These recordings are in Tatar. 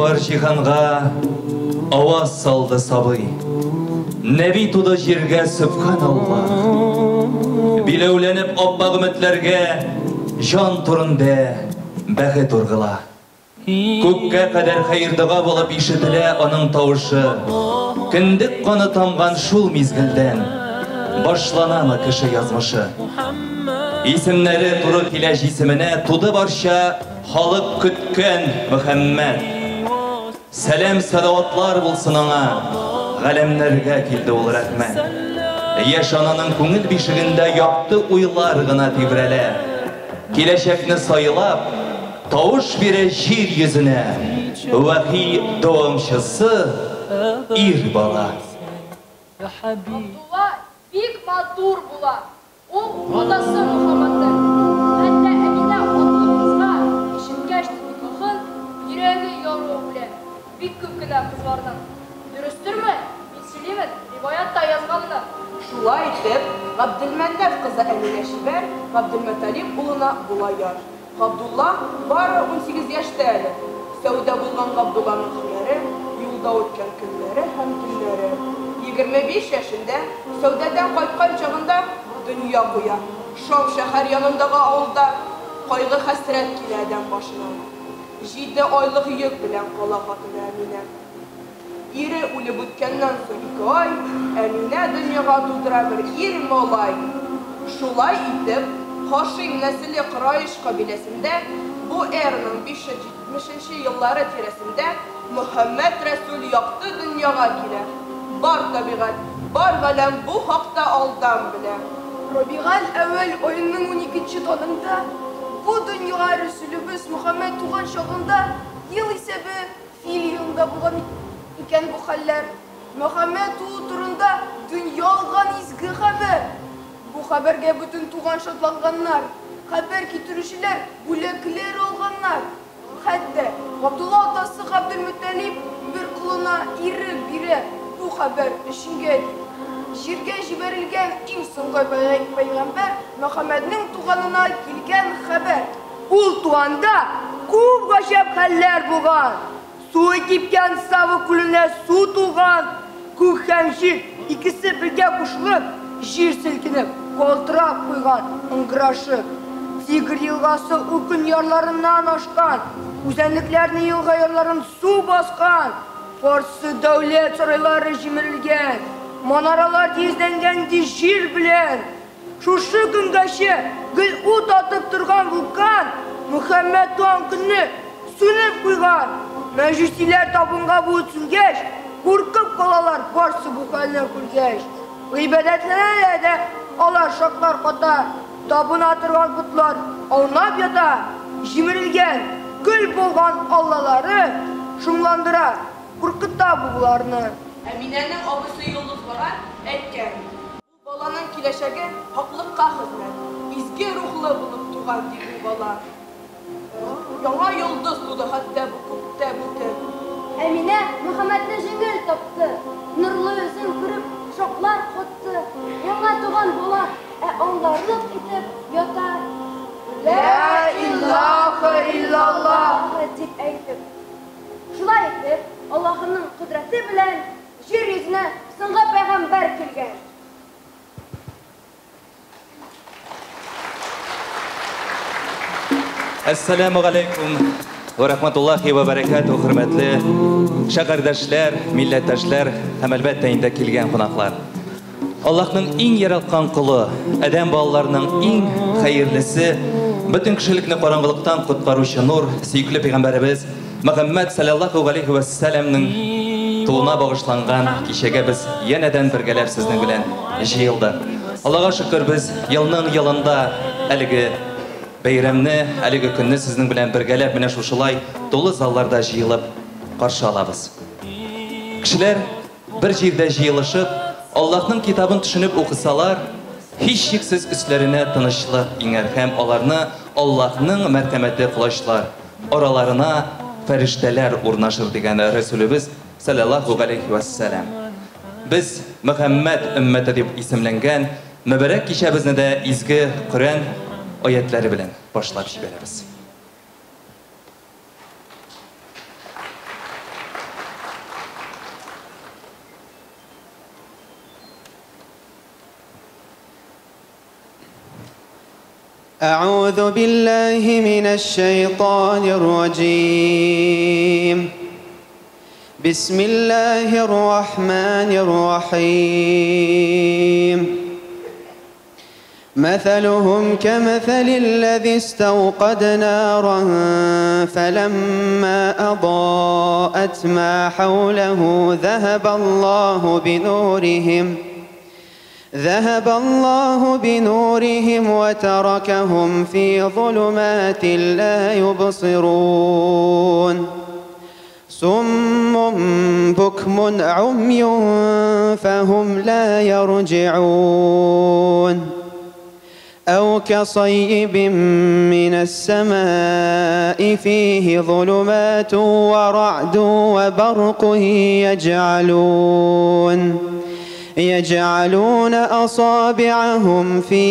Бар җиһанга аваз салды сабый. Нәби туды җиргә Сөбханалла. Биләүләнеп аппак өметләргә җан турында бәхет ургыла. Күккә кадәр хәйр-дуга булып ишетелә аның тавышы. Кендек каны тамган шул мизгелдән башланамы кеше язмышы. Исемнәре туры килә җисеменә, туды барча халык көткән Мөхәммәд. Сәлам садаватлар булсын аңа, галәмнәргә килде ул рәхмәт. Яшь ананың күңел бишегендә якты уйлар гына тибрәлә. Киләчәкне сайлап, тавыш бирә җир йөзенә. Вахи дәвамчысы ир бала. Абдулла бик матур була. Ул атасы Мөхәммәдтән. Хәтта Әминә атыбызга ишеткәч никахын йөрәге яру белән. Бик күп кенә кызларның. Дөрестөрме? Мин сөйләмәм. Риваятта язганны. Шулай итеп, Габделмәннәф кызы Әминә Шибәр Габделмөталиб улына була яр. Габдулла бары 18 яшьтә әле. Сәүдә булган Габдулланың хәбәре, юлда үткән көннәре һәм төннәре. 25 яшендә сәүдәдән кайткан чагында дөнья куя. Шам шәһәр янындагы авылда кайгы хәсрәт килә адәм башына. 7 айлык йөк белән кала хатыны Әминә. Ире үлеп үткәннән соң 2 ай, Әминә дөньяга тудыра бер ир малай. Шулай итеп, Хашим нәселе Корайш кабиләсендә бу эраның 570 еллары тирәсендә Мөхәммәд Рәсүл якты дөньяга килә. Бар табигать, бар галәм бу хакта алдан белә. Рабигал әүвәл айының 12-нче тонында бу дөньяга Рәсүлебез Мөхәммәд туган чагында ел исәбе фил елында булган икән бу хәлләр. Мөхәммәд турында дөнья алган изге хәбәр. Бу хәбәргә бөтен туган шатланганнар, хәбәр китерүчеләр бүләкләр алганнар. Хәтта Габдулла атасы Габделмөталиб бер кулына ире бирә бу хәбәр өченгә. Җиргә җибәрелгән иң соңгы пәйгамбәр Мөхәммәднең туганына килгән хәбәр. Ул туганда күп гаҗәп хәлләр булган. Суы кипкән Савы күленә су туган. Күк һәм җир икесе бергә кушылып, җир селкенеп, калтырап куйган, ыңгырашып. Тигр елгасы укын ярларыннан ашкан, үзәнлекләрне елга ярларын су баскан. Фарсы дәүләт сарайлары җимерелгән, манаралар тизләнгән җир белән. Шушы көнгәчә гел ут атып торган вулкан Мөхәммәд туган көнне сүнеп куйган. Мәҗүсиләр табынга бу сүнгәч, куркып калалар барсы бу хәлне күргәч. Гыйбадәтләргә дә алар шаклар ката, табына торган бутлар аунап ята. Җимерелгән, көл булган аллалары шумландыра, куркыта буларны. Әминәнең абысы Йолдыз бага әйткән. Бу баланың киләчәге хаклыкка хезмәт, изге рухлы булып туган ди бу бала. Яңа Йолдыз туды хәтта бу күктә бүтән. Әминә Мөхәммәдне җиңел тапты. Нурлы йөзен күреп шоклар катты. Яңа туган бала, аңларлык итеп ята. Ла илаха иллаллах дип әйтеп. Шулай итеп, Аллаһның кодрәте белән җир йөзенә соңгы пәйгамбәр килгән. Ассаламу алейкум ва рахматуллахи ва баракату, хөрмәтле шәһәрдәшләр, милләттәшләр һәм әлбәттә инде килгән кунаклар. Аллаһның иң яраткан кулы, адәм балаларының иң хәерлесе, бөтен кешелекне караңгылыктан коткаручы нур, сөйкле пәйгамбәребез Мөхәммәд саллаллаху алейхи ва сәлламның туына багышланган кичәгә без янәдән бергәләп сезнең белән җыелдык. Аллаһка шөкер, без елның елында әлеге бәйрәмне, әлеге көнне сезнең белән бергәләп менә шушылай тулы залларда җыелып каршы алабыз. Кешеләр бер җирдә җыелышып, Аллаһның китабын төшенеп укысалар, һич шиксез өсләренә тынычлык иңәр һәм аларны Аллаһның мәрхәмәте кылычлар, араларына фәрештәләр урнашыр дигән Рәсүлебез саллаллаху алейхи ва сәллям. Без Мөхәммәд өммәте дип исемләнгән мөбарәк кичәбезне дә изге Коръән аятләре белән башлап җибәрәбез. أعوذ بالله من الشيطان الرجيم. بسم الله الرحمن الرحيم. مثلهم كمثل الذي استوقد نارا فلما أضاءت ما حوله ذهب الله بنورهم وتركهم في ظلمات لا يبصرون. صم بكم عمي فهم لا يرجعون. أو كصيب من السماء فيه ظلمات ورعد وبرق يجعلون أصابعهم في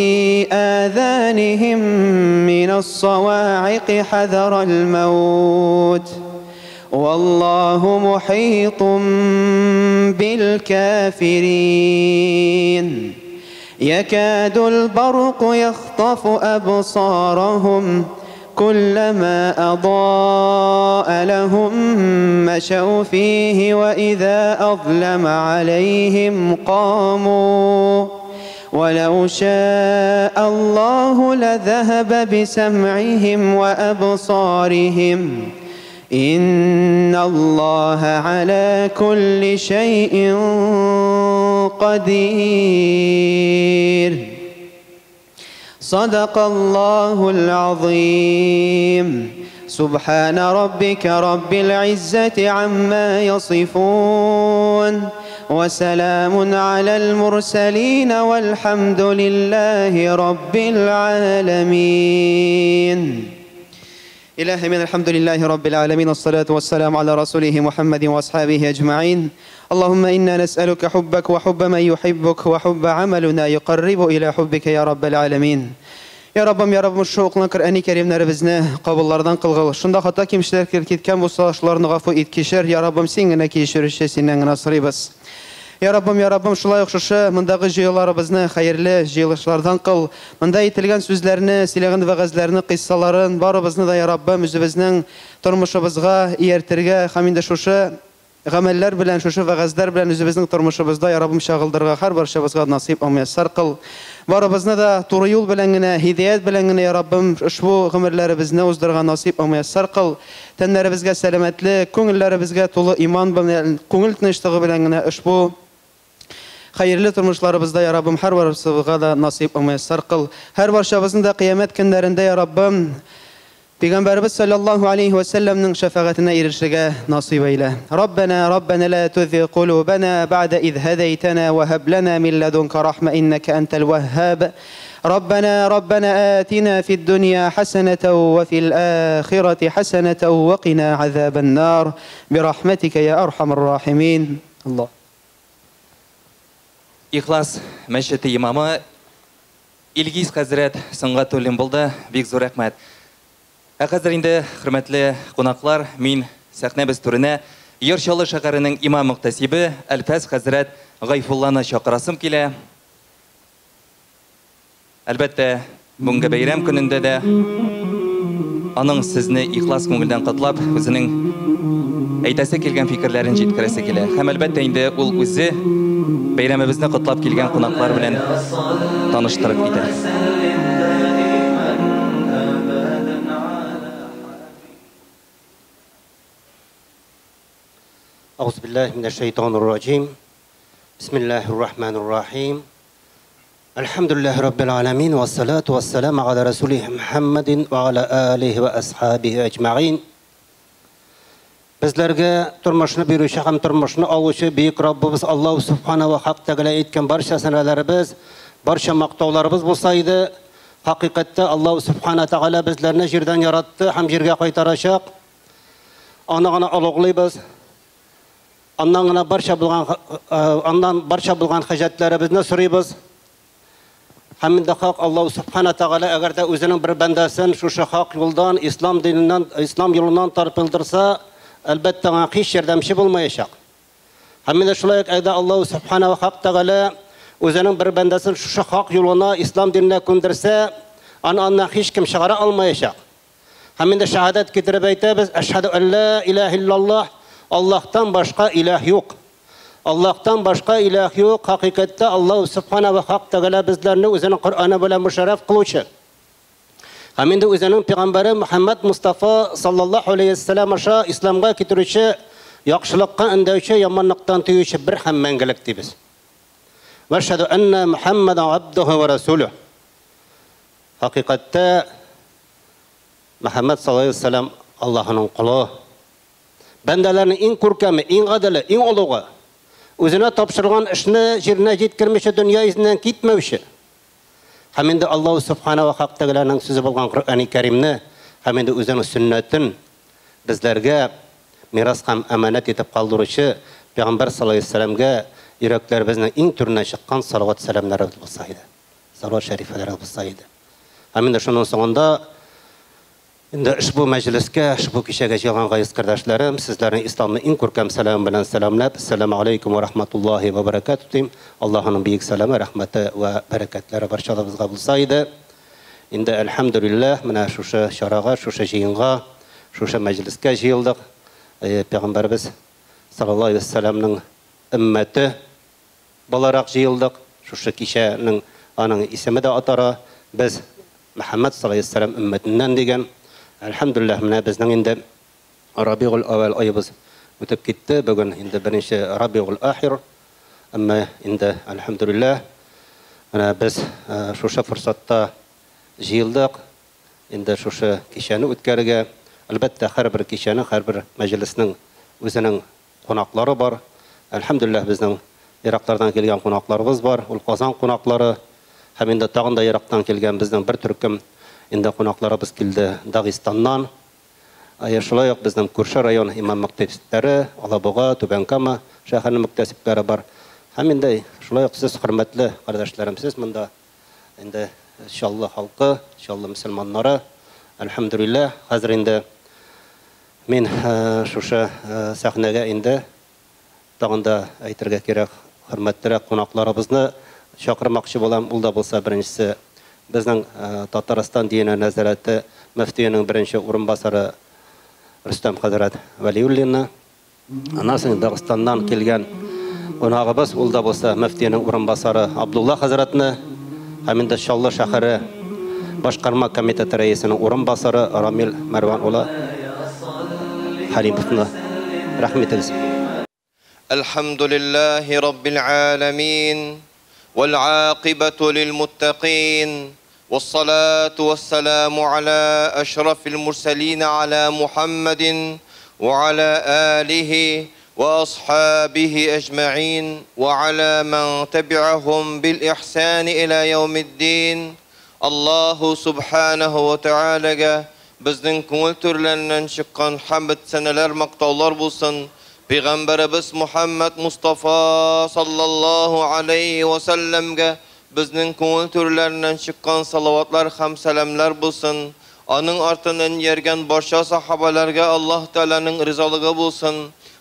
آذانهم من الصواعق حذر الموت والله محيط بالكافرين. يكاد البرق يخطف أبصارهم كلما أضاء لهم مشوا فيه وإذا أظلم عليهم قاموا ولو شاء الله لذهب بسمعهم وأبصارهم إن الله على كل شيء قدير. صدق الله العظيم. سبحان ربك رب العزة عما يصفون وسلام على المرسلين والحمد لله رب العالمين. إلهي من الحمد لله رب العالمين والصلاة والسلام على رسوله محمد وأصحابه أجمعين. اللهم إنا نسألك حبك وحب من يحبك وحب عملنا يقرب إلى حبك يا رب العالمين. يا رب شوقنا Qur'ani Karimleri bizne qabullardan qılğıl. Şunda hata kimşiler ketken bu savaşlarını gafu etkişer. Ya Rabbim sen gene keşirişe senden nasırıyız. Ya Rabbim şulay oxşaşı mındağı jıyılarımızı hayırlı jıyılışlardan qıl. Mında etilgen sözlerini, silahın ve gazlerini, qissaların barımızı da ya Rabbim özümüzün turmuşumuzga iyertirge haminde şuşu gameller bilen şuşu ve gazlar bilen özümüzün turmuşumuzda ya Rabbim şağıldırga har barşabızga nasip amyasar qıl. Barımızı da turu yol bilengine, hidayet bilengine ya Rabbim şu gımirlerimizni uzdırga nasip amyasar qıl. Tenlerimizge selametli, köngüllerimizge tolu iman bilen, köngül tinçlığı bilengine şu hayırlı turmuşlarımızda ya Rabbim her barışımıza da nasip amyasar qıl. Her barşabızın da kıyamet günlerinde ya Rabbim Peygamberimiz sallallahu aleyhi ve sellem'nin şefaatine erişige nasip eyle. Rabbena la tuzigh qulubana ba'de iz hedeytena ve heb lana min ledunke rahme inneke entel vehhab. Rabbena atina fid dunya haseneten ve fil ahireti haseneten ve qina azaben nar. Bi rahmetike ya erhamer rahimin. Allah. İhlas Мәшіті имамы Илгиз Хазірет сынға төлем болды. Бек зор рахмет. Қазір енді құрметлі қонақлар, мен сәхнебіз түріне Ершалы шәһәрінің имам мұқтасибі Әлфәз Хазірет Ғайфулланы шақырасым келе. Әлбәтте, бүгінгі бәйрәм күнінде де аның сізні ихлас көңілден құтлап, өзінің әйтәсе келген фикірлерін жеткіресі келе. Һәм әлбәтте енді ол өзі бәйрәмебізді құтлап келген қонақлар білен таныштырып еді. أعوذ بالله من الشيطان الرجيم. بسم الله الرحمن الرحيم. الحمد لله رب العالمين والصلاة والسلام على رسوله محمد وعلى آله وأصحابه أجمعين. Bizlerge turmuşunu biruşu hem turmuşunu aluşu büyük Rabbimiz Allah Subhanahu ve Hak Teala etken barşa senelerimiz, barşa maktavlarımız bulsaydı, hakikatte Allah Subhanahu Teala bizlerine jirden yarattı, hem jirge kaytaracak. Anağına alıqlıyız. Andan barşa bulgan hacetlerimizni soruyuz. Hem de hak Allah Subhanahu Teala eğer de özünün bir bendesin şu hak yoldan, İslam yolundan tarpıldırsa, elbette hiç yardımcı bulmayacak. Hem de şöyle ki Allah Subhanahu ve Hak Teala özünün bir bendesin şu hak yoluna İslam dinine kundursa, Andan hiç kim çıkara almayacak. Hem de şehadet getirip aytабыз, eşhedü en la ilahe illallah, Allah'tan başka ilah yok. Allah'tan başka ilah yok. Hakikatte Allah subhanahu ve hak teala bizlerini özünün Kur'an'ı bilen müşerref kılıcı. Hem de özünün Peygamberi Muhammed Mustafa sallallahu aleyhi ve sellem aşağı İslam'a getirişi, yaxşılıkka endişe, yamanlıktan tüyüşü bir hemmengelik dibiz. Ve eşhedü enne Muhammeden abduhu ve resuluh. Hakikatte Muhammed sallallahu aleyhi ve sellem Allah'ın kulu. Bendelerinin en kurkemi, en adili, en uluğu. Özüne tapşırılan işini yerine yetkirmişi, dünya izinden gitmemişi. Hem de Allah subhanahu ve hak teala'nın sözü bulgan Kur'an-ı Kerim'ni, hem de özünün sünnetin bizlerge miras ham emanet etip kaldırışı, Peygamber sallallahu aleyhi ve sellem'ge yüreklerimizin en türüne çıkan salavat selamları bulsaydı. Salavat şerifeleri bulsaydı. Hem de şunun sonunda Indi bu mecliske, bu kişiye gelgan gayiz kardeşlerim, sizlerin İslam'ın en kurkam selam bilen selamlab. Esselamu aleyküm ve rahmetullahi ve berekatuhu. Allah'ın büyük selamı, rahmeti ve bereketleri barşalığımızga bulsaydı. Indi elhamdülillah, mına şuşa şarağa, şuşa jiyinga, şuşa mecliske jiyildik. Peygamberimiz sallallahu aleyhi ve sellem'nin ümmeti bolarak jiyildik. Şuşa kişinin anın ismi de atara. Biz Muhammed sallallahu aleyhi ve sellem ümmetinden degen. Elhamdülillah mına bizning indi Rabiul Awal ayımız ötüp gitti. Bugün indi birinci Rabiul Ahir. Ama indi elhamdülillah biz şuşa fırsatda jiyildik. Indi şuşa kişini ötkərige. Elbette her bir kişinin, her bir meclisinin özünün konakları var. Elhamdülillah bizning Iraklardan kelgan konaklarımız var. Ul Qozon konakları. Hem indi tağın da Iraktan kelgan bizning bir türküm indi konaklarımız keldi Dağistandan. Şulay yok bizning Kurşa rayon imam mektepleri, Alabuğa, Tubankama şəhərinin mektepleri var. Hem indi şulay yok siz hürmetli kardeşlerim, siz bunda indi inşallah halkı, inşallah Müslümanları. Elhamdülillah hazır indi men şuşa sahnege indi tağında aytırga kerek hürmetli konaklarımızны çakırmakçı bolam. Ул да bolsa birinchisi bizning Tatariston dini nazarati müftiyinin birinchi o'rinbosari Rustam Hazrat Valiyullina. Anasının Dağıstandan kelgan qonağımız ул да bolsa müftiyinin o'rinbosari Abdullah Hazratni. Hem de Şallı şəhəri Başqarma komiteti reisinin o'rinbosari Ramil Marvan ola Halimovni rahmet eylesin. Elhamdülillahi Rabbil alemin. والعاقبة للمتقين والصلاة والسلام على أشرف المرسلين على محمد وعلى آله وأصحابه أجمعين وعلى من تبعهم بالإحسان إلى يوم الدين. الله سبحانه وتعالى bizning ko'ngil turlaridan chiqqan hamd sanalar maqtovlar bo'lsin. Peygamberimiz Muhammed Mustafa sallallahu aleyhi ve sellem'ge bizning ko'ngil turlaridan chiqqan salavatlar ham salamlar bo'lsin. Onun artından yergen barcha sahabalarga Allah Teala'nın rizaligi bo'lsin.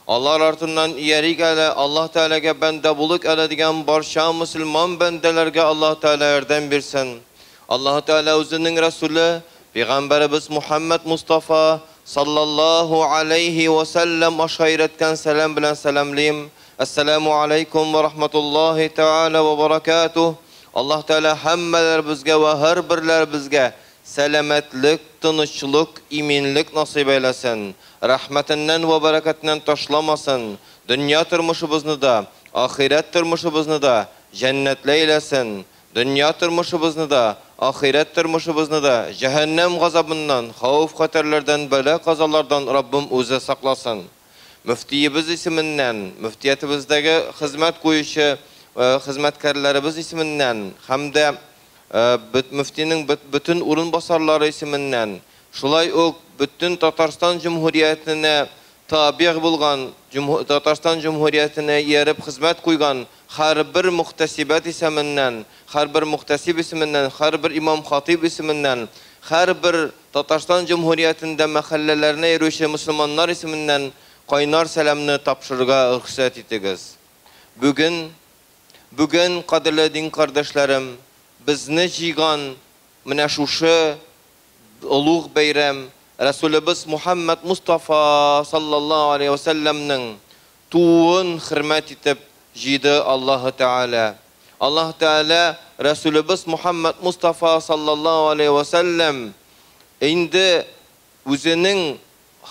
Allah artından yerik ala Allah Teala'ga banda buluk aladigan barcha musulmon bandalarga Allah Teala yordam bersin. Allah Teala o'zining rasuli Peygamberimiz Muhammed Mustafa sallallahu aleyhi ve sellem aşayretken selam bilen selamlayım. Esselamu aleykum ve rahmetullahi teala ve berekatuh. Allah Teala hemmeler bizge ve her birler bizge selametlik, tınışlık, iminlik nasip eylesin. Rahmetinden ve bereketinden taşlamasın. Dünya turmuşubuzni da, ahiret turmuşubuzni da cennetle eylesin. Dünya turmuşubuzni da, ahiret turmuşubuzni da cehennem gazabından, havf xatarlardan, bela qazalardan Rabbim o'zi saqlasın. Müftiyimiz isminden, müftiyatimizdagi xizmat qo'yishi xizmatkorlarimiz isminden hamda müftinin bütün o'rinbosarlari isminden shulay o'q bütün Tatariston Cumhuriyetine tabi' bo'lgan Tatariston Cumhuriyetine yerib xizmat qo'ygan har bir muhtasibat isminden, har bir muhtasib isminden, har bir imam xatib isminden, har bir Tatariston Cumhuriyetinde mahallalarına yürüyüşü Müslümanlar isminden qaynar selamını tapşırıga ruhsat etiniz. Bugün qadrli din kardeşlerim, bizni jiygan менә шушы улуг бәйрәм Расулыбыз Мухаммад Мустафа саллаллаху алейхи ва салламның туын хөрмәт итеп җыйды Аллаһу Тәгалә. Аллаһу Тәгалә Расулыбыз Мухаммад Мустафа саллаллаху алейхи ва саллам инде үзенең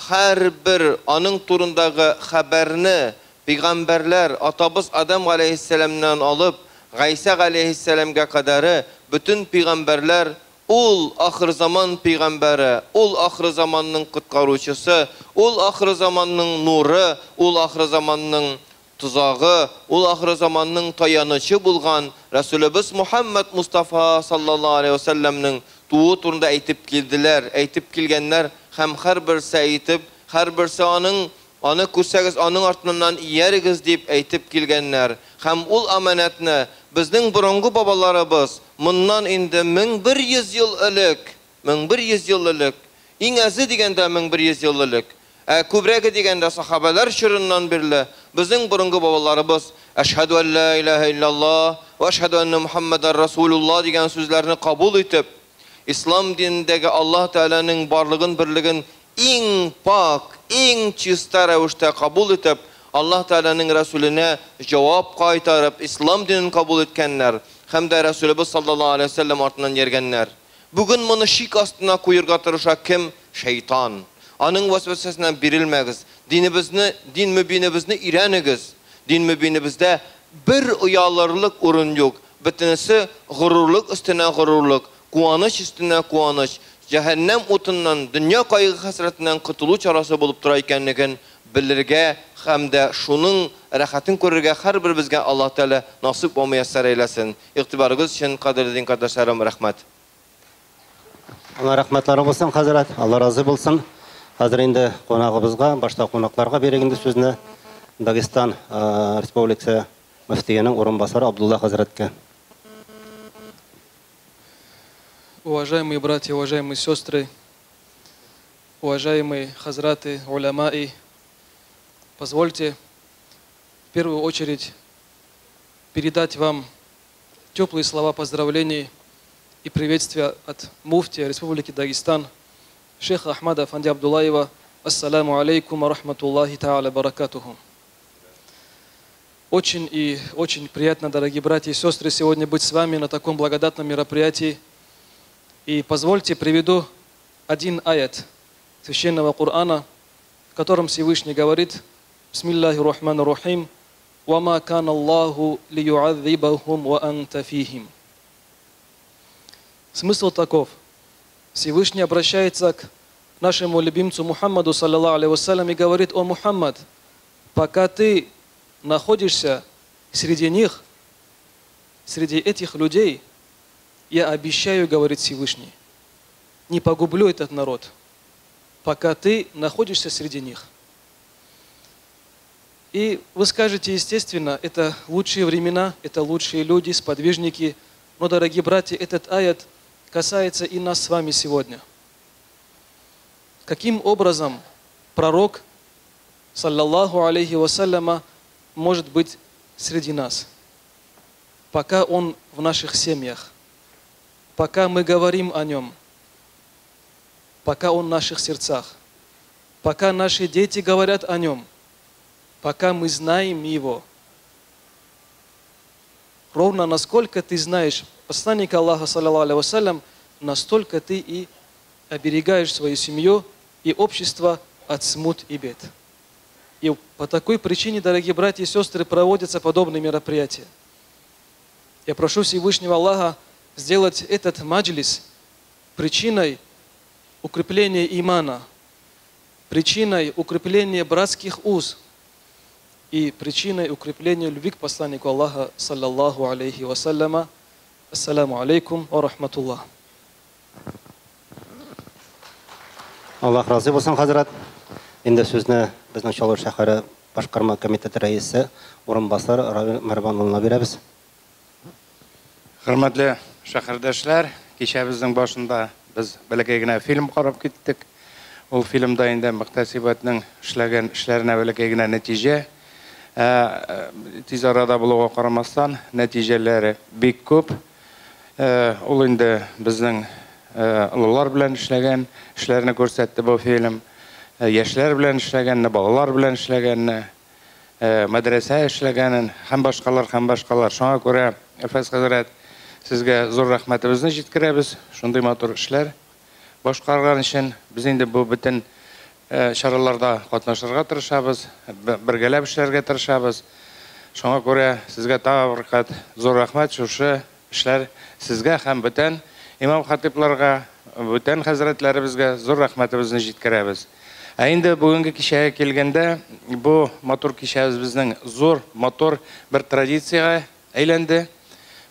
һәрбер аның турындагы хәбәрне пәйгамбәрләр атабыз Адам алейхиссаламнан алып Гайса алейхиссаламга кадәр bütün пәйгамбәрләр ул ахыр заман пәйгамбәре, ул ахыр заманның коткаручысы, ул ахыр заманның нуры, ул ахыр заманның тузагы, ул ахыр заманның таянычы булган Расулыбыз Мухаммад Мустафа саллаллаху алейхи ва салламның туы турында әйтеп килделәр, әйтеп килгәннәр һәм һәрберсе әйтеп, һәрберсе аны күрсәгез, аның артыннан иярегез дип әйтеп килгәннәр. Һәм ул аманатны безнең борынгы бабаларыбыз моннан инде 1100 ел элек, 1100 ел элек, иң әзе дигәндә 1100 ел элек, күбрәге дигәндә сахабалар чорыннан бирле безнең борынгы бабаларыбыз әшһаду ан ла илаха илляллаһ ва әшһаду анна Мухаммадар Расулуллаһ дигән сүзләрне кабул итеп, ислам динендәге Аллаһ Тәгаләнең барлыгын, берлеген иң пак, иң чиста рәвештә кабул итеп, Аллаһ Тәгаләнең Расулына җавап кайтарып, ислам динен кабул иткәннәр һәм дә Расулыбыз саллаллаху алейхи ва саллям артыннан йөргәннәр. Бүген моны шик астына куярга тырыша кем? Шайтан. Аның васвасасына бирелмәгез. Дин мөбинебезне өйрәнегез. Дин мөбинебездә бер уялырлык урын юк. Бөтенесе горурлык өстенә горурлык, куаныч өстенә куаныч. Җәһәннәм утыннан, дөнья кайгы хәсрәтеннән кутылу чарасы булып тора икәнлеген белергә һәм дә шуның рәхәтен күрергә һәрбер безгә Аллаһ Тәгалә насыйп ва мияссәр әйләсен. Игътибарыгыз өчен кадерле кардәшләрем, рәхмәт. Алла рәхмәтләре булсын, хәзрәт. Алла разы булсын. Хәзер инде кунагыбызга, башта кунакларга берегенде сүзне Дагестан Республикасы мөфтиенең урынбасары Абдулла хәзрәткә. Уважаемые братья, уважаемые сестры, уважаемые хазраты, уляма-и, позвольте в первую очередь передать вам теплые слова поздравлений и приветствия от муфтия Республики Дагестан, шейха Ахмада Афанди Абдуллаева. Ассаламу алейкум ва рахматуллахи та'аля баракатуху. Очень приятно, дорогие братья и сестры, сегодня быть с вами на таком благодатном мероприятии. И позвольте приведу один аят Священного Корана, в котором Всевышний говорит: Бисмиллахи рахмани рахим, «Ва ма кана Аллаху ли ю'адзибахум ва анта фихим». Смысл таков. Всевышний обращается к нашему любимцу Мухаммаду, саллаллаху алейхи вассалям, и говорит: «О Мухаммад, пока ты находишься среди них, среди этих людей, я обещаю, говорит Всевышний, не погублю этот народ, пока ты находишься среди них». И вы скажете, естественно, это лучшие времена, это лучшие люди, сподвижники. Но, дорогие братья, этот аят касается и нас с вами сегодня. Каким образом пророк, саллаллаху алейхи вассаляма, может быть среди нас? Пока он в наших семьях, пока мы говорим о нем, пока он в наших сердцах, пока наши дети говорят о нем, пока мы знаем его. Ровно насколько ты знаешь посланника Аллаха, саллаллаху алейхи вассалям, настолько ты и оберегаешь свою семью и общество от смут и бед. И по такой причине, дорогие братья и сестры, проводятся подобные мероприятия. Я прошу Всевышнего Аллаха сделать этот маджлис причиной укрепления имана, причиной укрепления братских уз и причиной укрепления любви к посланнику Аллаха, саллаллаху алейхи вассаляма. Ассаламу алейкум ва рахматуллах. Аллах разы булсын, хәзрәт. Инде сүзне безнең Чаллы шәһәре башкарма комитеты рәисе урынбасар Равил Марван улына бирәбез. Хөрмәтле шәһәрдәшләр, кичә безнең башында без бәләкәй генә фильм карап киттек. Ул фильмда инде мөхтәсибәтнең эшләгән эшләренә бәләкәй генә нәтиҗә. Тиз арада булуга карамастан, нәтиҗәләре бик күп. Ул инде безнең олылар белән эшләгән эшләрне күрсәтте бу фильм. Яшьләр белән эшләгәнне, балалар белән эшләгәнне, мәдрәсә эшләгәнен һәм башкалар. Шуңа күрә Фәз хәзрәт, сезгә зур рәхмәтебезне җиткерәбез. Шундый матур эшләр башкарган өчен без инде бу бөтен чараларда катнашырга тырышабыз, бергәләп эшләргә тырышабыз. Шуңа күрә сезгә тагын зур рәхмәт. Шушы эшләр сезгә һәм бөтен имам хатибларга, бөтен хәзрәтләребезгә зур рәхмәтебезне җиткерәбез. Инде бүгенге кичәгә килгәндә, бу матур кичәбез безнең зур, матур бер традициягә әйләнде.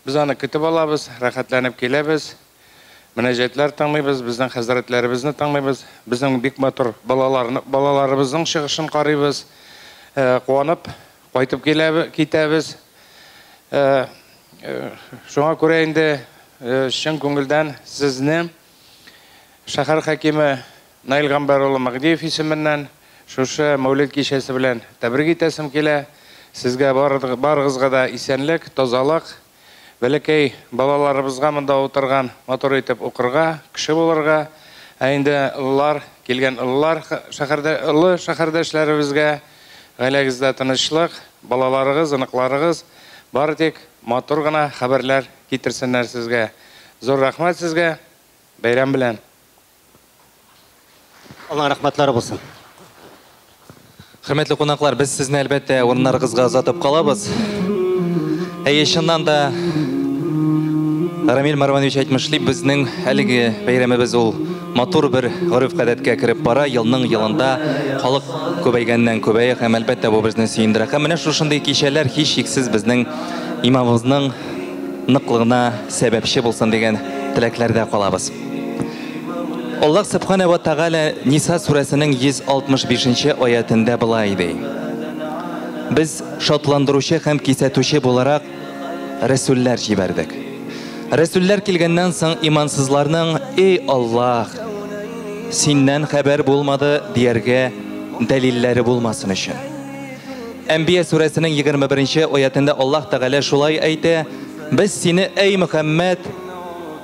Без аны көтеп алабыз, рәхәтләнеп киләбез. Мөнәҗәтләр тыңлыйбыз, безнең хәзрәтләребезне тыңлыйбыз, безнең бик матур балаларыбызның чыгышын карыйбыз, куанып кайтып китәбез. Шуңа күрә инде чын күңелдән сезне шәһәр хакиме Наил Гамбарулы Магдиев исеменнән шушы Мәүлид кичәсе белән тәбрик итәсем килә. Сезгә барыгызга да исәнлек, тазалык, бәләкәй балаларыбызга монда утырган матур итеп укырга, кеше булырга, инде уллар килгән уллар шәһәрдәшләребезгә гаиләгездә тынычлык, балаларыгыз, ыныкларыгыз бары тик матур гына хәбәрләр китерсеннәр сезгә. Зур рәхмәт сезгә. Бәйрәм белән. Алла рәхмәтләре булсын. Хөрмәтле кунаклар, без сезне әлбәттә урыннарыгызга озатып калабыз. Чыннан да Рамил Марванович әйтмешли, безнең әлеге бәйрәмебез ул матур бер гореф-гадәткә кирип бара. Елның-елында халык күбәйгәннән күбәя һәм әлбәттә бу безне сөендерә. Һәм менә шушындый кичәләр һичшиксез безнең имамыбызның ныклыгына сәбәпче булсын дигән теләкләрдә калабыз. Аллаһ Субхана ва Тәгалә Ниса сүрәсенең 165-нче аятында булай ди. Без шатландыручы һәм кисәтүче буларак рәсүлләр җибәрдек. Рәсүлләр килгәннән соң имансызларның: "Эй Аллаһ, синнән хәбәр булмады" дияргә дәлилләре булмасын өчен. Әнбия сүрәсенең 21-нче аятында Аллаһ Тәгалә шулай әйтә: "Без сине, эй Мөхәммәд,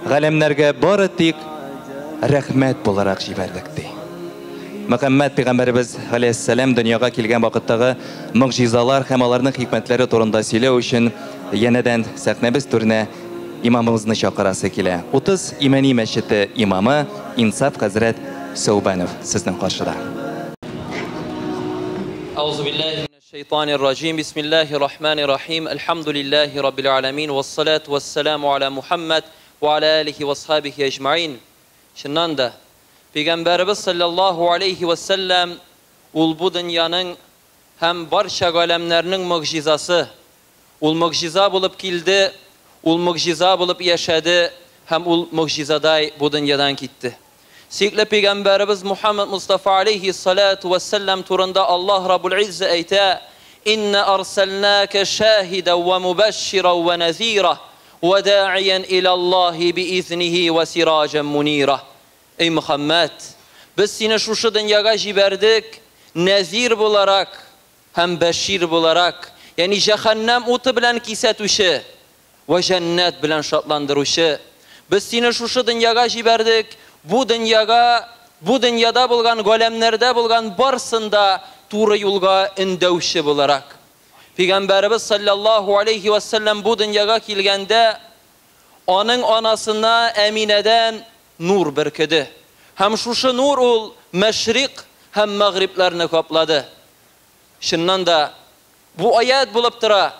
галәмнәргә бары тик рәхмәт буларак җибәрдек" ди. Мөхәммәд пәйгамбәрбез алейһиссалам дөньяга килгән вакыттагы мөгъҗизалар һәм аларның хикмәтләре турында сөйләү өчен янәдән сәхнәбез түренә имамыбызны чакырасы килә. 30 Имани мәчете имамы Инсаф хәзрәт Сәүбанов сезнең каршыда. أعوذ بالله من الشيطان الرجيم بسم الله الرحمن الرحيم الحمد لله رب العالمين والصلاة والسلام على محمد وعلى آله وصحبه أجمعين. Şundan da Peygamberimiz sallallahu aleyhi ve sellem ul bu dünyanın hem barşa alemlerinin mucizası, ul muciza bulup kildi, ul muciza bulup yaşadı, hem ul mucizaday bu dünyadan gitti. Sikle Peygamberimiz Muhammed Mustafa aleyhi salatu ve sellem turunda Allah Rabbul İzze eyte: "İnne arsalnake şahiden ve mubeşşiren ve nezira ve da'iyen ilallahi biiznihi ve siracen munira." Ey Muhammed, biz seni şu dünyaga jiberdik, nezir bularak hem beşir bularak, yani cehennem otu bilen kisetuşu ve cennet bilen şatlandıruşu. Biz seni şu dünyaga jiberdik, bu dünyada bulgan golemlerde bulgan barsında tuğra yolga indevşi bularak. Peygamberimiz sallallahu aleyhi ve sellem bu dünyaga kilgende onun anasına Emine'den nur berkedi. Hem şuşu nur ol meşrik hem mağriblerini kapladı. Şundan da bu ayet bulup tıra.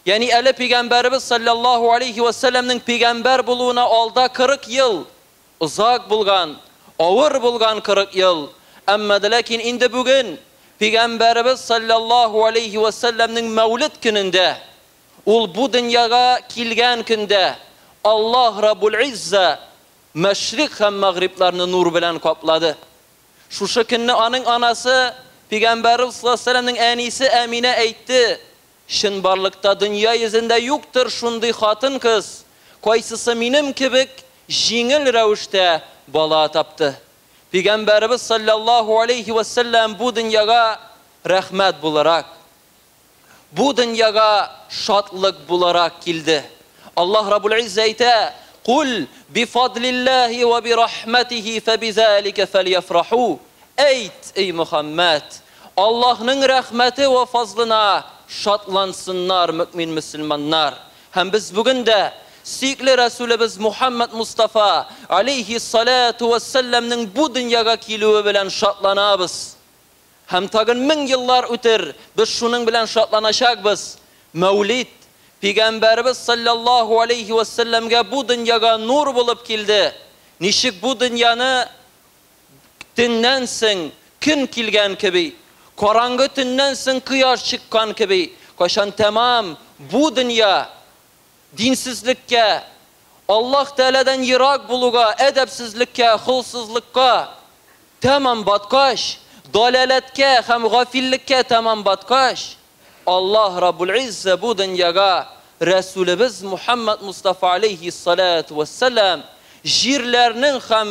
Yani eli Peygamberimiz sallallahu aleyhi ve sellem'nin peygamber buluğuna alda 40 yıl uzak bulgan, ağır bulgan 40 yıl. Ama lakin indi bugün Peygamberimiz sallallahu aleyhi ve sellem'nin mevlid gününde ol bu dünyaya kilgen günde Allah Rabbul İzze meşrik hem mağriblerini nur bilen kapladı. Şu şekilde anın anası Peygamberimiz sallallahu aleyhi ve sellem'nin enisi Emine eytti: "Şın barlıkta dünya yüzünde yoktur şunday hatın kız. Koysysı minim kibik jingil revişte bala taptı." Peygamberimiz sallallahu aleyhi ve sellem bu dünyaya rahmet bularak, bu dünyaya şatlık bularak kildi. Allah Rabbul İzzeyte قل بفضل الله وبرحمته فبذلك فليفرحوا. Ayt ey Muhammed, Allah'ın rahmeti ve fazlına şatlansınlar mümin Müslümanlar. Hem biz bugün de Sikli Resulümüz Muhammed Mustafa aleyhissalatu vesselam'nın bu dünyaya kilüğü bilen şatlanabız. Hem tagın 1000 yıllar öter biz şunun bilen şatlanacakbız. Mevlid Peygamberimiz sallallahu aleyhi ve sellem'e bu dünyaya nur bulup kildi. Nişik bu dünyanı tünnensin gün kilgen gibi, korangı tünnensin kıyaş çıkkan gibi. Koşan tamam bu dünya dinsizlikke, Allah Teala'dan yirak buluğa, edepsizlikke, hılsızlıkka tamam batkaş, dalaletke, hem gafillikke tamam batkaş. Allah Rabbul İzze bu dünyaya Resulümüz Muhammed Mustafa aleyhissalatu vesselam jirlerinin hem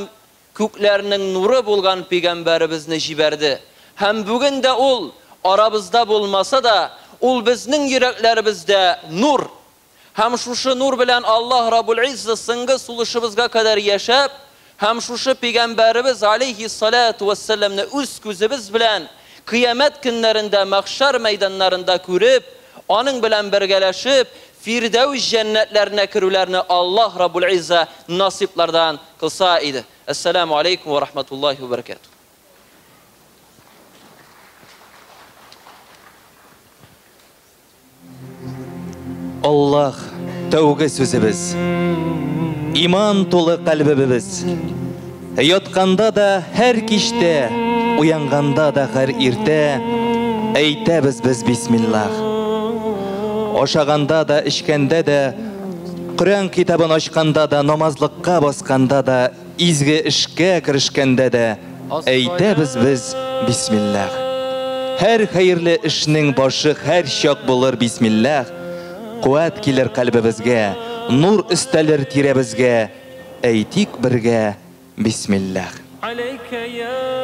köklerinin nuru bulgan peygamberimizni jiberdi. Hem bugün de ol aramızda bulmasa da ol bizning yüreklerimizde nur. Hem şuşu nur bilen Allah Rabbul İzze sıngı suluşumuzga kadar yaşap, hem şuşu peygamberimiz aleyhissalatu vesselam'ni üz gözümüz bilen kıyamet günlerinde, mahşer meydanlarında görüp, onun bilen birgeleşip, Firdevs cennetlerine kirülerini Allah Rabbul İzze nasiplerden kılsa idi. Esselamu Aleyküm ve Rahmetullahi ve Berekatuhu. Allah tövbe sözümüz, iman dolu kalbimiz, yatqanda da her kişte, uyanganda da her irte, eytemiz biz Bismillah. Oşağanda da, içkende de, Kur'an kitabın açkanda da, namazlıkka baskanda da, izgi işke kirişkende de, eytemiz biz Bismillah. Her hayırlı işinin başı her şok bulur Bismillah. Kuvvet gelir kalbimizge, nur istelir tiremizge, eytik birge Bismillah. Aleyke ya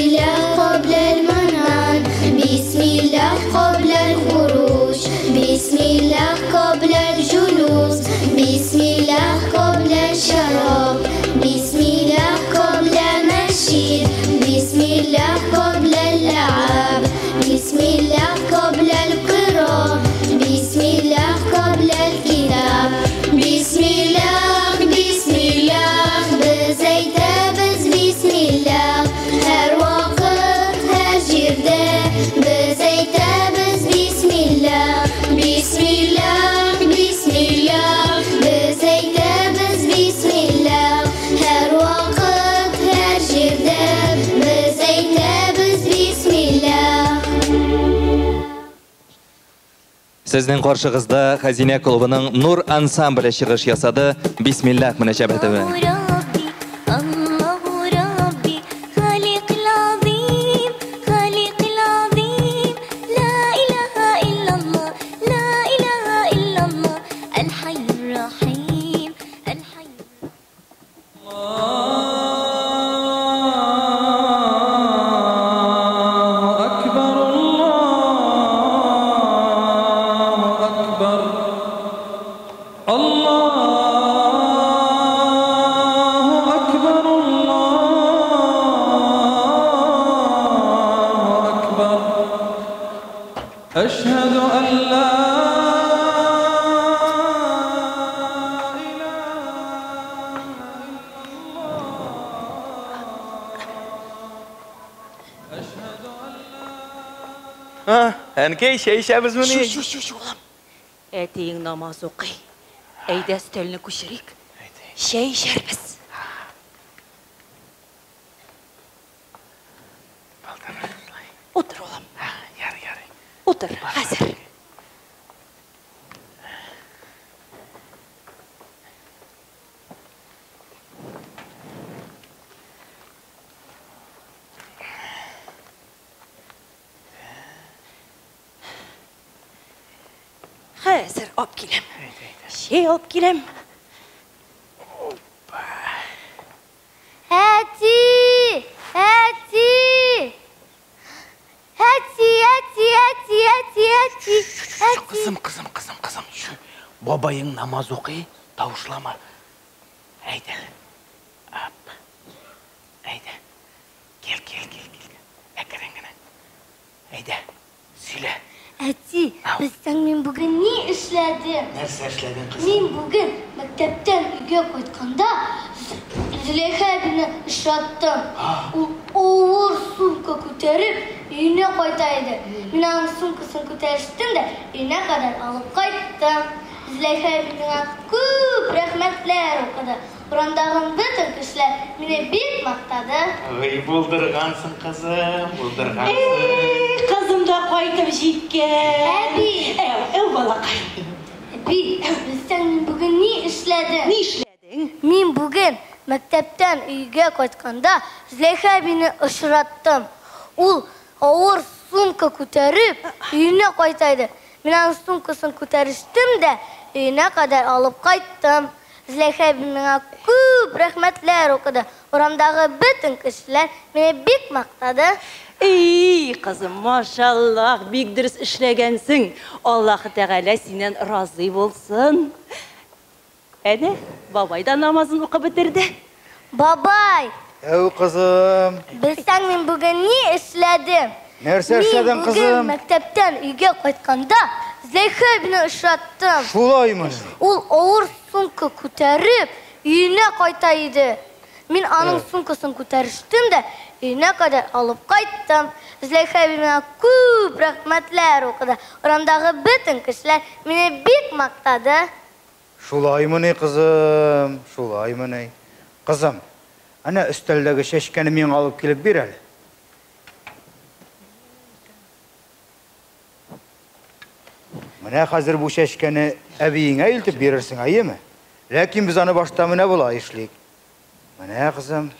الله قبل المنام بسم الله قبل الخروج بسم الله قبل الجلوس بسم الله قبل الشراب بسم الله قبل المشي بسم الله قبل اللعب بسم الله قبل القراءة بسم الله قبل الكتاب بسم الله بسم الله بزيتابز بسم الله هر وقت هر جرده بزيتابز بسم الله بسم الله بسم الله بزيتابز بسم الله هر وقت هر جرده بزيتابز بسم الله. Sizning qarshig'izda Xazina klubining Nur ansambli shigish yasadi. Bismillah munosabatida. أشهد أن لا Әнкей, шәй ішеміз мұны? Шу, әтейің намаз оқи. Әйді үстеліні көшірек. Шәй ішербіз. Отыр, олам. Яры. Отыр, қазір. Hazır op gelem. Op gelem. Hati. Kızım. Şu babayın namaz okuy, tavuşlama. Haydi. Hop. Haydi. Gel. Ekrengine. Haydi. Söyle. Ati, ben bugün ne işledim? Nerede işledin kızım? Ben bugün mektepten uyga koytkanda Züleyha beni işrattım. Oğur sumka ko'tarib uyuna koytaydı. Ben onun sumkasını ko'tarishdim de uyuna kadar alıp qaytdım. Züleyha beni ko'p rahmatlar okudu. Buramdagı bütün kişiler meni bek maqtadı. Oy, buldurgansın kızım, buldurgansın. Kızım da koydum şeker. Abi. Ev balakay. Abi, sen bugün ne işledin? Ne işledin? Ben bugün mektepten uyga qaytkanda Züleyha beni ışrattım. Ul ağır sumka ko'tarib uyuna qaytaydı. Ben onun sumkasını ko'tarishdim de uyuna kadar alıp qaytdım. Züleyha beni ko'p rahmatlar okudu. Oramdagı bütün kişiler meni bek maqtadı. Ey kızım, maşallah, bek dürüst işlegensin. Allah Teala senden razı olsun. Ene, babay da namazını okup bitirdi. Babay. Ev kızım. Bilsen ben bugün ne işledim? Nerse işledin kızım? Ben bugün mektepten uyga qaytkanda Züleyha beni ışrattım. Şulay mı? Ul ağır sumka ko'tarib uyuna qaytaydı. Men onun sumkasını ko'tarishdim de uyuna kadar alıp qaytdım. Züleyha beni ko'p rahmatlar okudu. Oramdagı bütün kişiler meni bek maqtadı. Şulay mı ne kızım? Şulay mı ne? Kızım, ana üsteldeki şeşkeni men alıp kelip bereli. Mene hazır bu şeşkeni eviğine iltip verirsin ayı mı? Lakin biz onu başta mene bula işlik. Mene kızım.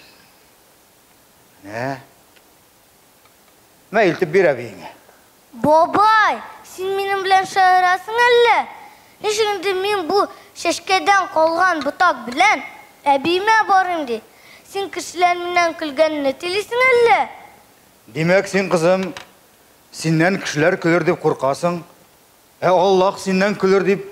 Mene. Me iltip bir eviğine. Babay, sen benim bilen şahırasın elle. Ne şimdi men bu şeşkeden kalgan butak bilen ebime barım de. Sen kişiler menen kılgan ne telisin elle. Демәк, син кызым, синнән кешеләр көлер дип куркасың. Аллаһ синнән көлер дип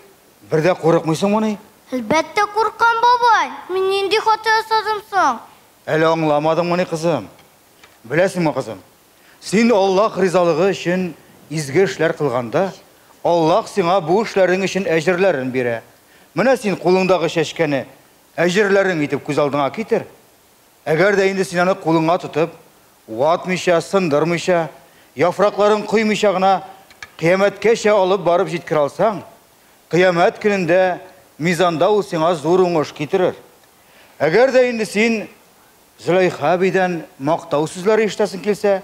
бер дә курыкмыйсыңмыни? Әлбәттә куркам, бабай. Мин нинди хата ясадым соң? Әле аңламадыңмыни, кызым? Беләсеңме, кызым? Син Аллаһ ризалыгы өчен изге эшләр кылганда, Аллаһ сиңа бу эшләрең өчен әҗерләрен бирә. Менә син кулыңдагы чәчкәне әҗерләрең итеп күз алдыңа китер. Әгәр дә инде син аны кулыңа тотып, ватмыйча, сындырмыйча, яфракларын куймыйча гына кыямәткәчә алып барып җиткерә алсаң, кыямәт көнендә мизанда ул сиңа зур уңыш китерер. Әгәр дә инде син Зөләйха әбидән мактау сүзләре ишетәсең килсә,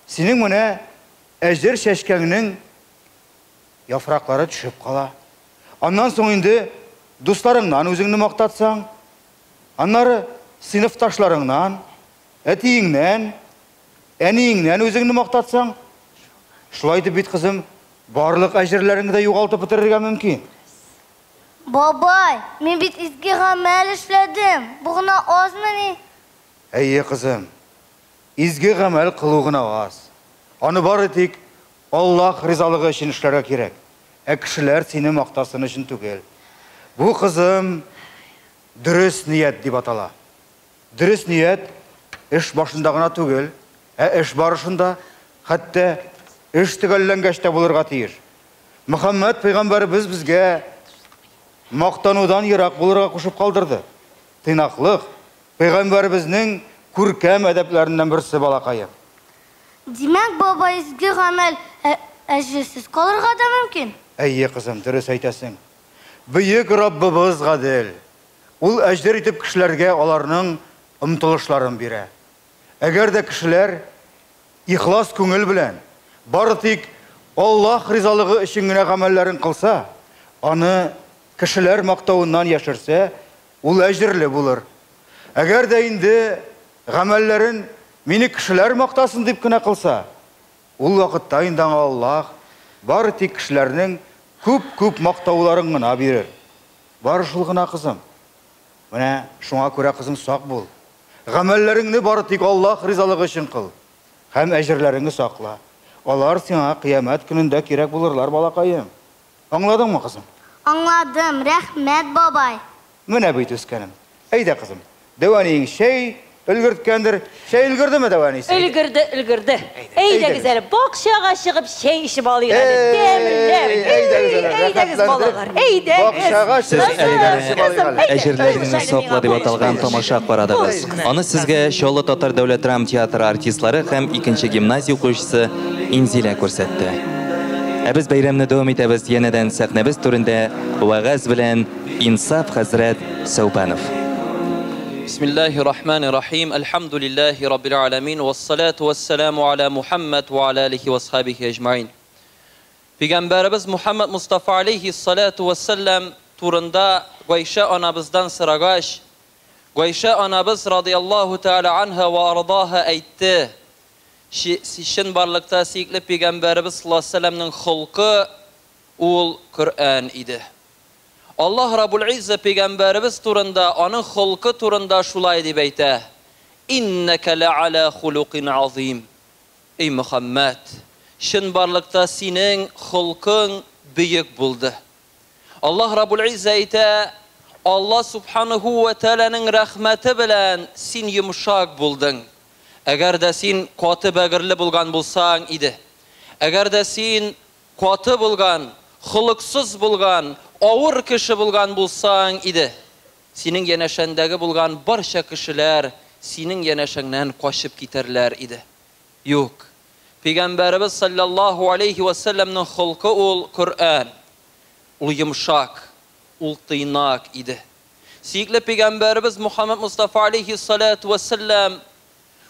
синең менә әҗер чәчкәңнең яфраклары төшеп кала. Аннан соң инде дусларыңнан үзеңне мактатсаң, аннары сыйныфташларыңнан, әтиеңнән, әниеңнән үзеңне мактатсаң, шулай дип бит кызым, барлык әҗерләреңне дә югалтып бетерергә мөмкин. Бабай, мин бит изге гамәл эшләдем. Бу гына азмыни? Әйе, кызым. Изге гамәл кылу гына аз. Аны бары тик Аллаһ ризалыгы өчен эшләргә кирәк. Кешеләр сине мактасын өчен түгел. Бу, кызым, дөрес ният дип атала. Дөрес ният эш башында гына түгел, эш барышында, хәтта эш төгәлләнгәч тә булырга тиеш. Мөхәммәд пәйгамбәрбез безгә мактанудан ерак булырга кушып калдырды. Тыйнаклык пәйгамбәрбезнең күркәм әдәпләреннән берсе, балакаем. Димәк, бабай, изге гамәл әҗерсез калырга да мөмкин. Әйе, кызым, дөрес әйтәсең. Бөек Раббыбыз гадел. Ул әҗер итеп кешеләргә аларның омтылышларын бирә. Әгәр дә кешеләр ихлас күңел белән, бары тик Аллаһ ризалыгы өчен генә гамәлләрен кылса, аны кешеләр мактауыннан яшерсә, ул әҗерле булыр. Әгәр дә инде гамәлләрен мине кешеләр мактасын дип кенә кылса, ул вакытта инде Аллаһ бары тик кешеләрнең күп мактауларын гына бирер. Бары шул гына, кызым. Менә шуңа күрә, кызым, сак бул. Гамәлләреңне бары тик Аллаһ ризалыгы өчен кыл. Һәм әҗерләреңне сакла. Алар сиңа кыямәт көнендә кирәк булырлар, балакаем. Аңладыңмы, кызым? Аңладым, рәхмәт, бабай. Менә бит үскәнем. Әйдә, кызым. Дәваниң шәй өлгерткәндер. Шәй өлгердеме дәванисе? Өлгерде. Әйдәгез әле, бакчага чыгып шәй ишеп алыйк әле. Әйдәгез балалар. Әйдәгез. Әҗерләреңне сакла дип аталган тамаша карадыгыз. Аны сезгә Чаллы Татар дәүләт драма театры артистлары һәм 2нче гимназия укучысы Инзилә күрсәтте. Без бәйрәмне дәвам итәбез, янәдән сәхнәбез турында вәгазь белән Инсаф хәзрәт Саубанов. بسم الله الرحمن الرحيم الحمد لله رب العالمين والصلاة والسلام على محمد وعلى آله وصحبه أجمعين. Peygamberimiz Muhammed Mustafa aleyhissalatu vesselam turunda Gayşe anabızdan sıragaş, Gayşe anabız radıyallahu teala anha ve ardaha aytti. Şişin barlıkta sikli Peygamberimiz sallallahu aleyhi ve sellem'nin hulku ul Kur'an idi. Allah Rabbul İzze Peygamberimiz turunda, onun hulku turunda şulay deb aytdi. İnneke le'ala hulukin azim. Ey Muhammed, şin barlıkta senin hulkun büyük buldu. Allah Rabbul İzze aytdi, Allah Subhanahu ve Teala'nın rahmeti bilen sen yumuşak buldun. Eğer de sen katı bagırlı bulgan bulsan idi. Eğer de sen katı bulgan, huluksuz bulgan, ağır kişi bulgan bulsan idi. Senin yeneşendeki bulgan barşa kişiler senin yeneşenden kaçıp giderler idi. Yok. Peygamberimiz sallallahu aleyhi ve sellem'nin hulku ol Kur'an. Ol yumuşak, ol tıynak idi. Sevgili Peygamberimiz Muhammed Mustafa aleyhissalatu vesselam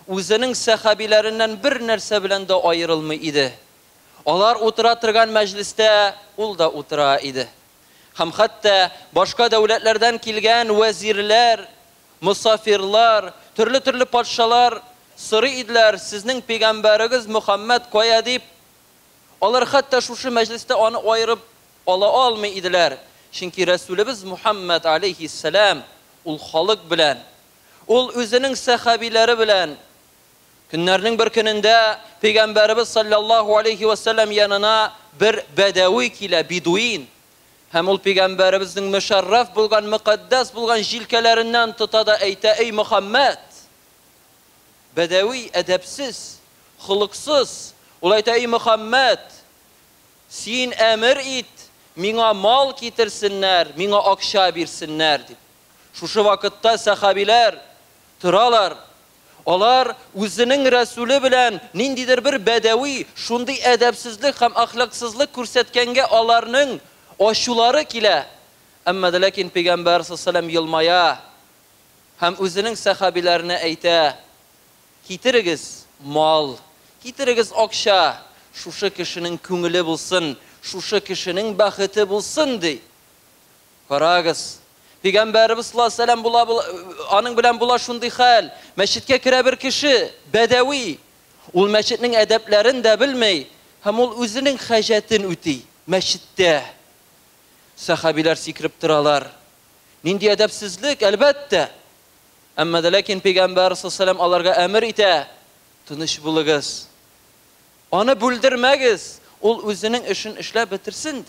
özünün sahabilerinden bir nerse bilen de ayrılmı idi. Onlar otura turgan mecliste ol da otura idi. Hem hatta başka devletlerden kilgen vezirler, musafirler, türlü padşalar sırı idiler sizning peygamberiniz Muhammed koya deyip. Onlar hatta şu mecliste onu ayırıp ala almı idiler. Çünkü Resulümüz Muhammed aleyhisselam ul halık bilen, ul özünün sahabileri bilen Günlerinin bir gününde Peygamberimiz sallallahu aleyhi ve sellem yanına bir bedevi ile biduin hem ol Peygamberimizin müşerref bulgan, mukaddes bulgan jilkelerinden tutada eyte ey Muhammed bedevi edepsiz, hılıksız olayta ey Muhammed sin emir it mina mal getirsinler, mina akşa birsinler dip. Şu vakitte sahabiler tıralar. Olar özünün Resulü bilen nindidir bir bedevi şunday edepsizlik hem ahlaksızlık kursetkenge alarının aşuları kile. Amma da lakin Peygamber sallallahu aleyhi ve sellem yılmaya hem özünün sahabilerine eyte kitirigiz mal, kitirigiz akşa, şuşu kişinin küngülü bulsun, şuşu kişinin bahıtı bulsun di. Karagız. Peygamberimiz sallallahu aleyhi ve sellem anın bilen bula şunday hal. Meşitke kire bir kişi bedevi. Ul meşitnin edeplerini de bilmey. Hem ol özünün hacetin üti. Meşitte. Sahabiler sikrip tıralar. Nindi edepsizlik elbette. Ama da lakin Peygamber sallallahu aleyhi ve sellem alarga emir ite. Tınış buluguz. Onu bildirmegiz. Ol özünün işin işle bitirsin.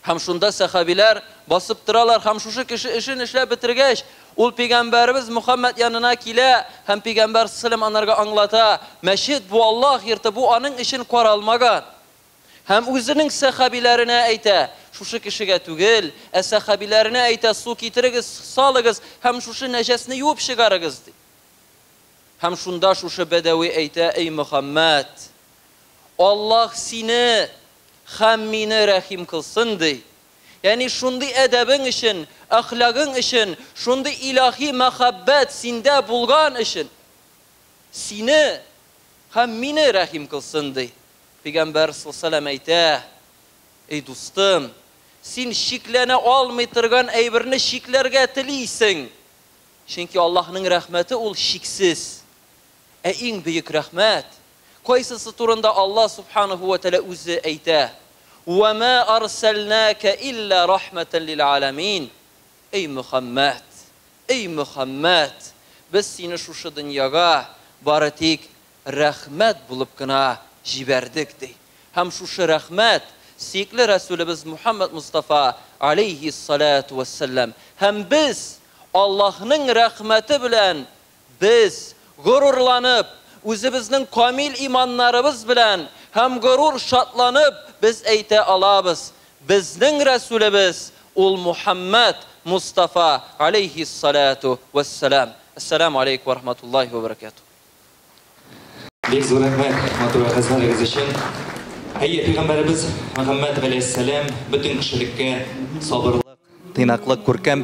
Hem şunda sahabiler basıp tıralar, hem şu kişi işin işle bitirgeç. Ul Peygamberimiz Muhammed yanına kile, hem Peygamber sallam anarga anlata, meşid bu Allah yırtı, bu anın işin koralmagan. Hem özünün sahabilerine eyte, şu kişiye tügül, sahabilerine eyte, su kitirigiz, salıgiz, hem şu nejesini yuvup çıkarıgiz. Hem şunda şu bedevi eyte, ey Muhammed, Allah seni hammini rahim kılsın di. Yani şunday edebin için, ahlakın için, şunday ilahi mehabbet sinde bulgan için seni hammini rahim kılsın di. Peygamber sallallahu aleyhi ve sellem eyte, ey dostum, sen şiklene almaytırgan eybirini şiklerge tiliysin. Çünkü Allah'ın rahmeti ol şiksiz. En büyük rahmet. Koysası turunda Allah subhanahu ve teala özü eyte. وَمَا أَرْسَلْنَاكَ إِلَّا رَحْمَةً لِلْعَالَمِينَ Ey Muhammed, ey Muhammed, biz seni şu dünyaya baratik rahmet bulup kına jiberdik de. Hem şu rahmet, sikli Resulümüz Muhammed Mustafa aleyhissalatu vesselam, hem biz Allah'ın rahmeti bilen biz gururlanıp, özümüzün kamil imanlarımız bilen hem gurur şatlanıp biz eyte alabız. Bizning Resulümüz ul Muhammed Mustafa aleyhissalatu vesselam. Esselamu aleyküm ve rahmetullahi ve berekatuhu. Bek zo'r rahmat motor xizmatlaringiz uchun. Hayya Peygamberimiz Muhammed aleyhisselam bütün kişilikka sabırlık, tınaqlık, ko'rkam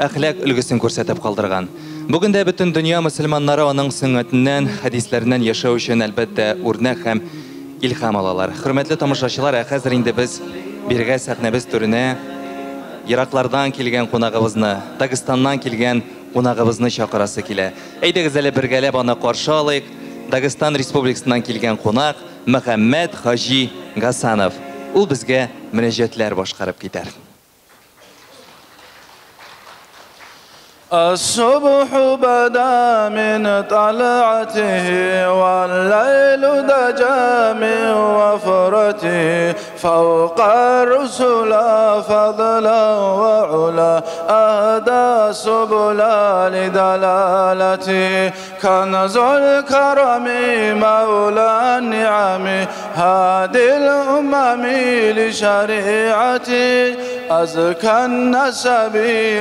ahlak ulgusini ko'rsatib qoldirgan. Bugun da bütün dünya musulmonlari onun sünnetinden, hadislerinden yaşaw uchun albatta o'rnak ham ilham alalar. Hurmatli tomoshachilar, hozir endi biz birga sahnamiz turine Iroqlardan kelgan qonog'imizni, Dag'istondan kelgan qonog'imizni chaqirasi kela. Aydigiz ele birgalab uni qarshi olaylik. Dag'iston Respublikasidan kelgan qonaq Muhammad Hoji Gasanov. U bizga munojatlar boshqarib ketar. الصبح بدا من طلعته والليل دجى من وفرته فوق الرسل فضلا وعلا أهدى سبلا لدلالته كنز الكرم مولى النعم هادي الأمم لشريعته أزكى النسب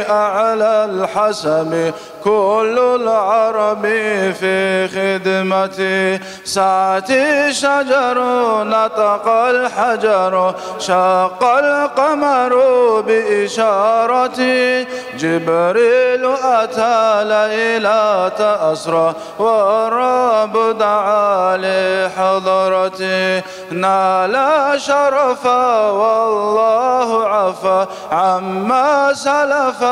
أعلى الحسب كل العرب في خدمتي ساعتي شجر نطق الحجر شق القمر بإشارتي جبريل أتى ليلة أسرى والرب دعا لحضرتي نال شرفا والله عفا عما سلف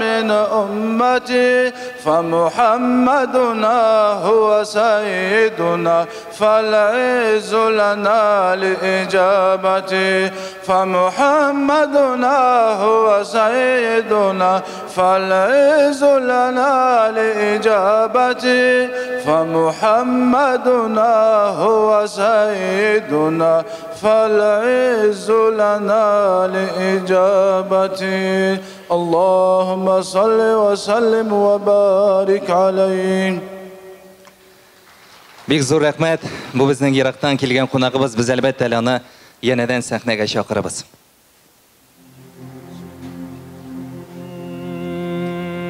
من أمتي فمحمدنا هو سيدنا فالعز لنا لإجابته فمحمدنا هو سيدنا فالعز لنا لإجابته فمحمدنا هو سيدنا فالعز لنا لإجابته اللهم صل وسلم وبارك عليه. Бик зур рәхмәт. Бу безнең Ирактан килгән кунагыбыз. Без әлбәттә аны янәдән сәхнәгә чакырабыз.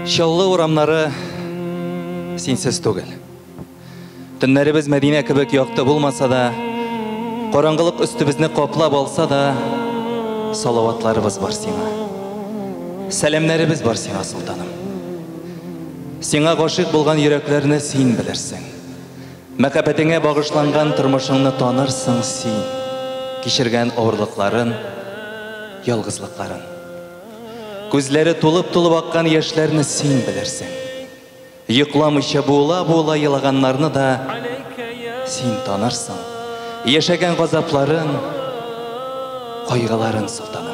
Чаллы урамнары синсез түгел. Төннәребез Мәдинә кебек якты булмаса да, караңгылык өстебезне каплап алса да, салаватларыбыз бар сиңа. Сәламнәребез бар сиңа, Солтаным. Сиңа гашыйк булган йөрәкләрне син белерсең. Мәхәббәтеңә багышланган тормышыңны танырсың син. Кичергән авырлыкларын, ялгызлыкларын. Күзләре тулып-тулып аккан яшьләрне син белерсең. Йокламыйча була-була елаганнарны да син танырсың. Яшәгән газапларын, кайгыларын, Солтаным.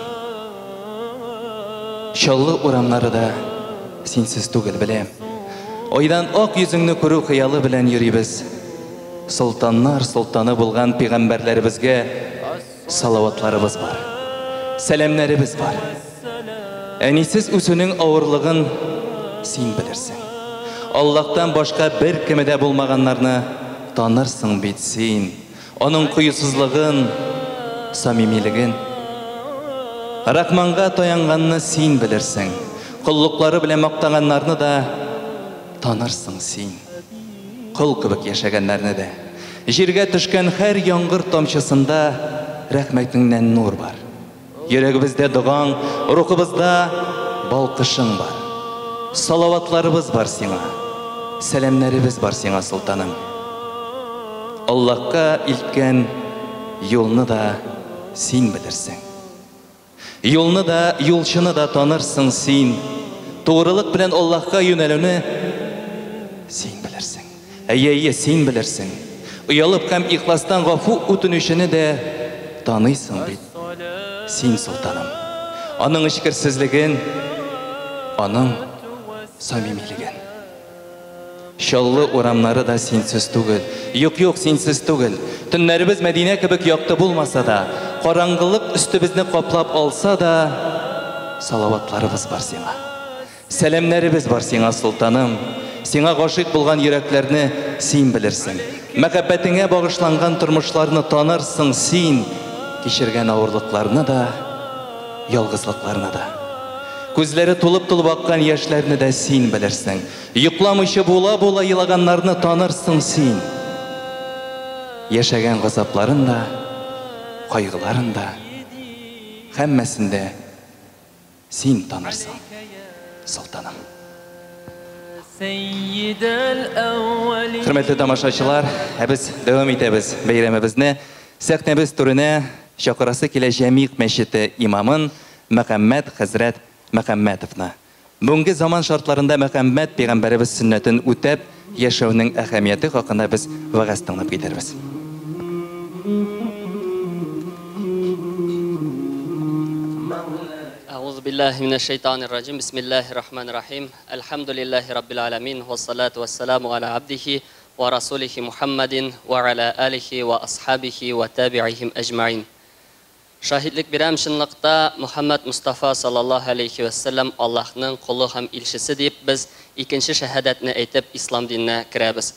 Чаллы урамнары да синсез түгел, беләм. Ойдан ак йөзеңне күрү хыялы белән йөрибез. Солтаннар солтаны булган пәйгамбәрләребезгә салаватларыбыз бар. Сәламнәребез бар. Әнисез үсүнең авырлыгын син белерсең. Аллаһтан башка бер кемедә булмаганнарны танырсың бит син. Аның кыюсызлыгын, самимилеген. Рахманга таянганны син белерсең. Куллыклары белән мактаганнарны да танырсың син. Кул кебек яшәгәннәрне дә. Җиргә төшкән һәр яңгыр тамчысында рәхмәтеңнән нур бар. Йөрәгебездә дугаң, рухыбызда балкышың бар. Салаватларыбыз бар сиңа. Сәламнәребез бар сиңа, Солтаным. Аллаһка илткән юлны да син белерсең. Юлны да, юлчыны да танырсың син. Тугрылык белән Аллаһка юнәлүне син белерсең. Әйе, син белерсең. Уялып һәм ихластан гафу үтенүчене дә таныйсың бит. Син, Солтаным. Аның ишкерсезлеген, аның самимилеген. Чаллы урамнары да синсез түгел. Юк, синсез түгел. Төннәребез Мәдинә кебек якты булмаса да, караңгылык өстебезне каплап алса да, салаватларыбыз бар сиңа. Сәламнәребез бар сиңа, Солтаным. Сиңа гашыйк булган йөрәкләрне син белерсең. Мәхәббәтеңә багышланган тормышларны танырсың син. Кичергән авырлыкларны да, ялгызлыкларны да. Күзләре тулып-тулып аккан яшьләрне дә син белерсең. Йокламыйча була-була елаганнарны танырсың син. Яшәгән газапларын да, кайгыларын да, һәммәсен дә син танырсың, Солтаным. Хөрмәтле тамашачылар, без дәвам итәбез бәйрәмебезне. Сәхнәбез түренә чакырасы килә Җәмигъ мәчете имамын Мөхәммәд хәзрәт Мөхәммәтовны. Бүгенге заман шартларында Мөхәммәд пәйгамбәребез сөннәтен үтәп яшәүнең әһәмияте хакында без вәгазь тыңлап китербез. أعوذ بالله من الشيطان الرجيم بسم الله الرحمن الرحيم الحمد لله رب العالمين والصلاة والسلام على عبده ورسوله محمد وعلى آله وأصحابه وتابعهم أجمعين. Шаһидлек бирәм шынлыкта Мөхәммәд Мустафа саллаллаһу алейхи ва саллям Аллаһның кулы һәм илчесе дип без икенче шәһадәтне әйтеп ислам диненә керәбез.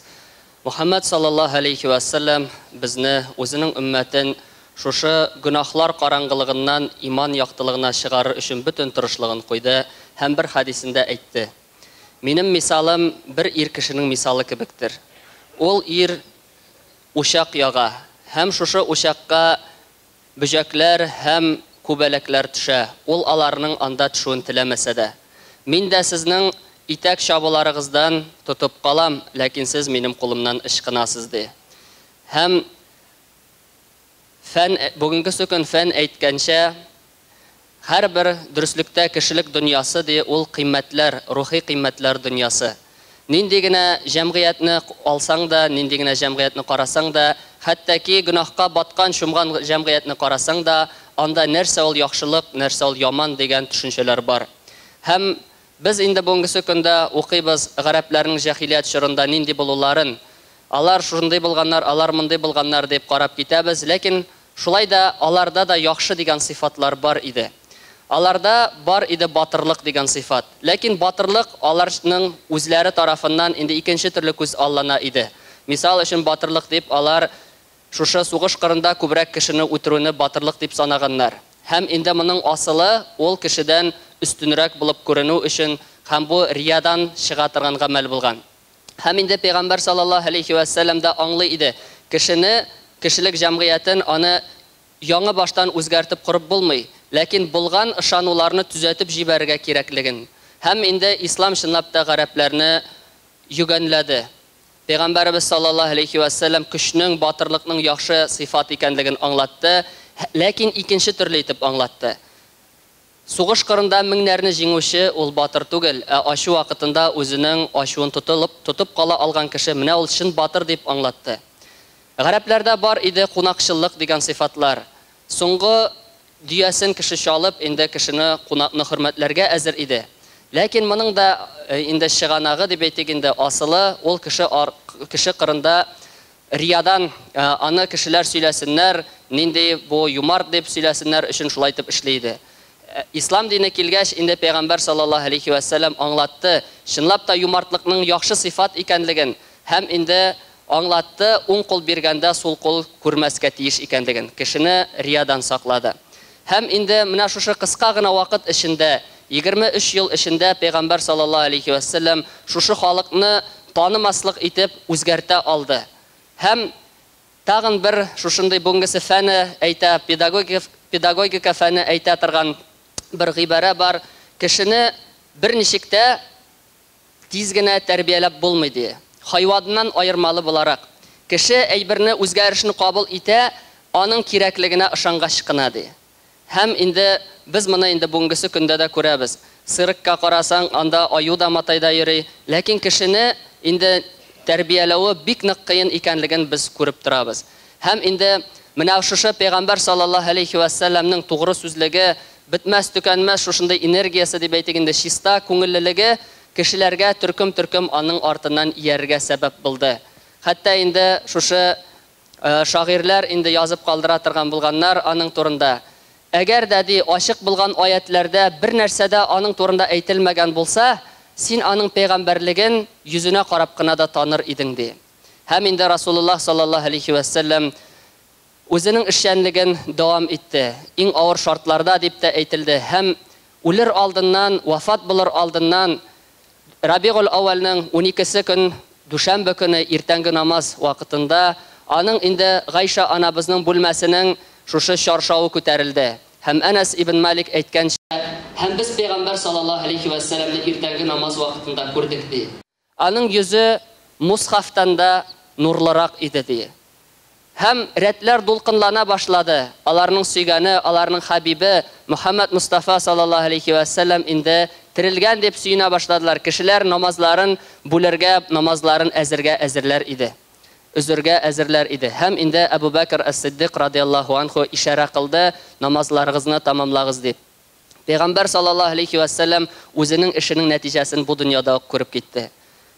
Мөхәммәд саллаллаһу алейхи ва саллям безне үзенең уммәтен шушы гүнахлар караңгылыгыннан иман яктылыгына чыгарыр өчен бөтен тырышлыгын куйды һәм бер хадисендә әйтте. Минем мисалым бер ир кешенең мисалы кебектер. Ул ир учак яга һәм шушы учакка бөҗәкләр һәм күбәләкләр төшә. Ул аларның анда төшүен теләмәсә дә. Мин дә сезнең итәк чабуларыгыздан тотып калам, ләкин сез минем кулымнан ычкынасыз ди. Һәм бүгенге сөкөн фән әйткәнчә, һәрбер дөреслектә кешелек дөньясы ди, ул кыйммәтләр, рухи кыйммәтләр дөньясы. Нинди генә җәмгыятьне алсаң да, нинди генә җәмгыятьне карасаң да, хәтта ки гөнаһка баткан, шумган җәмгыятьне карасаң да, анда нәрсә ул яхшылык, нәрсә ул яман дигән төшенчәләр бар. Һәм без инде бүгенге көндә укыйбыз гарәпләрнең җаһилият чорында нинди булуларын. Алар шундый булганнар, алар мондый булганнар дип карап китәбез, ләкин шулай да аларда да яхшы дигән сыйфатлар бар иде. Аларда бар иде батырлык дигән сыйфат. Ләкин батырлык аларның үзләре тарафыннан инде икенче төрле күз аллана иде. Мисал өчен батырлык дип алар шушы сугыш кырында күбрәк кешене үтерүне батырлык дип санаганнар. Һәм инде моның асылы ул кешедән үстенрәк булып күренү өчен һәм бу риядан чыга торган гамәл булган. Һәм инде Пәйгамбәр саллаллаһу алейхи ва саллям да аңлый иде. Кешелек җәмгыятен аны яңа баштан үзгәртеп корып булмый, ләкин булган ышануларны төзәтеп җибәрергә кирәклеген. Һәм инде ислам чынлап та гарәпләрне югәнләде. Пәйгамбәрбез саллаллаһу алейхи ва саллям көчнең, батырлыкның яхшы сыйфат икәнлеген аңлатты, ләкин икенче төрле итеп аңлатты. Сугыш кырында меңнәрне җиңүче ул батыр түгел, ачу вакытында үзенең ачуын тотып кала алган кеше менә ул чын батыр дип аңлатты. Гарәпләрдә бар иде кунакчылык дигән сыйфатлар. Соңгы диясен кеше чалып, инде кешене кунакны хөрмәтләргә әзер иде. Ләкин моның да инде чыганагы дип әйтик, инде асылы ул кеше кырында риядан аны кешеләр сөйләсеннәр, нинди бу юмарт дип сөйләсеннәр өчен шулай итеп эшләйде. Ислам дине килгәч, инде Пәйгамбәр саллаллаһу алейхи ва саллям аңлатты, чынлап та юмартлыкның яхшы сыйфат икәнлеген, һәм инде аңлатты, уң кул биргәндә сул кул күрмәскә тиеш икәнлеген, кешене риядан саклады. Һәм инде менә шушы кыска гына вакыт эчендә, 23 ел эчендә Пәйгамбәр саллаллаһу алейхи ва саллям шушы халыкны танымаслык итеп үзгәртә алды. Һәм тагын бер шушындай бүгенгесе фәне әйтә, педагогика фәне әйтә торган бер гыйбарә бар. Кешене бер ничектә тиз генә тәрбияләп булмый ди. Хайваннан аермалы буларак. Кеше әйберне үзгәрешне кабул итә, аның кирәклегенә ышангач кына ди. Һәм инде без моны инде бүгенгесе көндә дә күрәбез. Сырыкка карасаң, анда аю да матайда йөри, ләкин кешене инде тәрбияләүе бик нык кыен икәнлеген без күреп торабыз. Һәм инде менә шушы Пәйгамбәр саллаллаһу алейхи ва саллямның тугры сүзлеге, битмәс төкәнмәс шушындай энергиясе дип әйтик инде, чиста күңеллелеге кешеләргә төркем аның артыннан ияргә сәбәп булды. Хәтта инде шушы шагыйрьләр инде язып калдыра торган булганнар аның турында. Әгәр дә ди ачык булган аятләрдә бер нәрсәдә аның турында әйтелмәгән булса, син аның пәйгамбәрлеген йөзенә карап кына да таныр идең ди. Һәм инде Расулуллаһ саллаллаһу алейхи ва саллям үзенең эшчәнлеген дәвам итте. Иң авыр шартларда дип тә әйтелде. Һәм үлер алдыннан, вафат булыр алдыннан Рабигул Аввалның 12-се көн, дүшәмбе көне иртәнге намаз вакытында аның инде Гайша анабызның бүлмәсенең шушы чаршавы күтәрелде. Һәм Анас ибн Малик әйткәнчә, һәм без Пәйгамбәр саллаллаһу алейхи ва саллямны иртәнге намаз вакытында күрдек ди. Аның йөзе мусхафтан да нурлырак иде ди. Һәм рәтләр дулкынлана башлады. Аларның сөйгәне, аларның хабибе Мухаммад Мустафа саллаллаһу алейхи ва саллям инде тирилгән дип сөенә башладылар. Кешеләр намазларын бүләргә, намазларын әзерләр иде. Үзергә әзерләр иде. Һәм инде Абу Бәкр ас-Сиддиқ радиллаһу анху ишара кылды, намазларыгызны тамамлагыз дип. Пәйгамбәр саллаллаһу алейхи ва саллям үзенең эшенең нәтиҗәсен бу дөньяда күреп китте.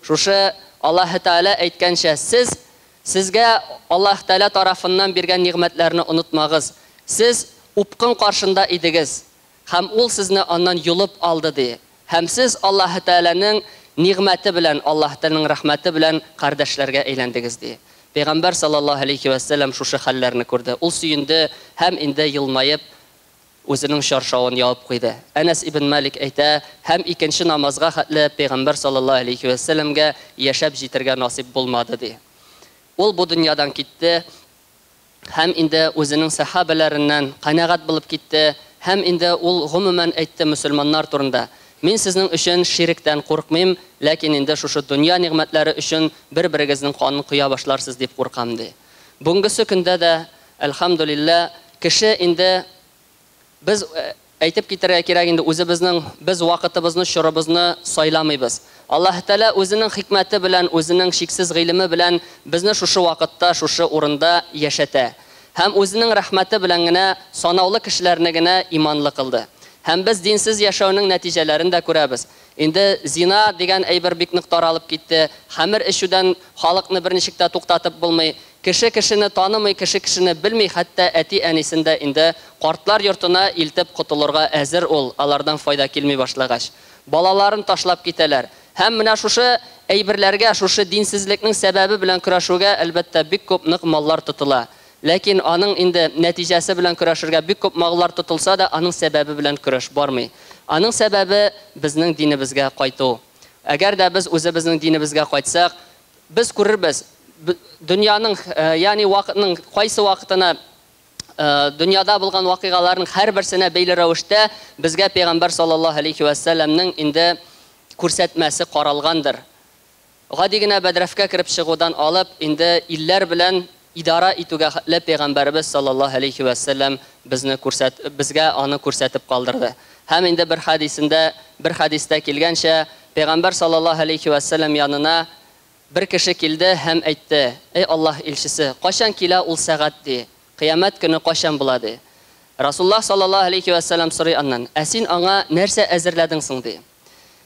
Шушы Аллаһ Тәала әйткәнчә, сезгә Аллаһ Тәала тарафыннан биргән ниғмәтләрне онытмагыз. Сез упкын каршында идегез, һәм ул сезне аннан юлып алды ди. Һәм сез Аллаһ Тәаланың ниғмәте белән, Аллаһ Тәаланың рәхмәте белән кардәшләргә әйләндегез ди. Пәйгамбәр саллаллаһу алейхи ва саллям шушы хәлләрне күрде. Ул сөенде һәм инде елмаеп үзенең чаршавын ябып куйды. Анас ибн Малик әйтә, һәм икенче намазга хәтле Пәйгамбәр саллаллаһу алейхи ва саллямга яшәп җитәргә насип булмады ди. Ул бу дөньядан китте, һәм инде үзенең сахабаларыннан канагат булып китте, һәм инде ул гомумән әйтте мөселманнар турында. Мин сезнең өчен ширктән куркмыйм, ләкин инде шушы дөнья ниғмәтләре өчен бер-берегезнең канын куя башларсыз дип куркам ди. Бүгенге көндә дә әлхәмдүлилләh кеше инде без әйтеп китәргә кирәк инде үзебезнең без вакытыбызны, чорыбызны сайламыйбыз. Аллаһ Тәала үзенең хикмәте белән, үзенең шиксез гыйлеме белән безне шушы вакытта, шушы урында яшәтә. һәм үзенең рәхмәте белән генә санаулы кешеләрне генә иманлы кылды. Һәм без динсез яшәүнең нәтиҗәләрен дә күрәбез. Инде зина дигән әйбер бик нык таралып китте. Хәмер эчүдән халыкны берничек тә туктатып булмый. Кеше кешене танымый, кеше кешене белми, хәтта әти әнисендә инде картлар йортына илтеп котылырга әзер ул, алардан файда килми башлагач. Балаларын ташлап китәләр. Һәм менә шушы әйберләргә, шушы динсезлекнең сәбәбе белән көрәшүгә әлбәттә бик күп нык маллар тотыла. Ләкин аның инде нәтиҗәсе белән көрәшергә бик күп маллар тотылса да, аның сәбәбе белән көрәш бармый. Аның сәбәбе безнең динебезгә кайту. Әгәр дә без үзебезнең динебезгә кайтсак, без күрербез, дөньяның, ягъни вакытның кайсы вакытына дөньяда булган вакыйгаларның һәрберсенә бәйле рәвештә безгә Пәйгамбәр саллаллаһу алейхи ва сәлламның инде күрсәтмәсе каралгандыр. Гади генә бәдрәфкә кирип чыгудан алып, инде илләр белән идара итүгә хәтле Пәйгамбәрбез саллаллаһу алейхи ва сәллям безгә аны күрсәтеп калдырды. Һәм инде бер хадистә килгәнчә, Пәйгамбәр саллаллаһу алейхи ва сәллям янына бер кеше килде һәм әйтте: "Эй Аллаһ илчесе, кашан килә ул сәгать ди? Кыямәт көне кашан була ди?" Расулуллаһ саллаллаһу алейхи ва сәллям сорый аннан: "Ә син аңа нәрсә әзерләдең соң?" ди.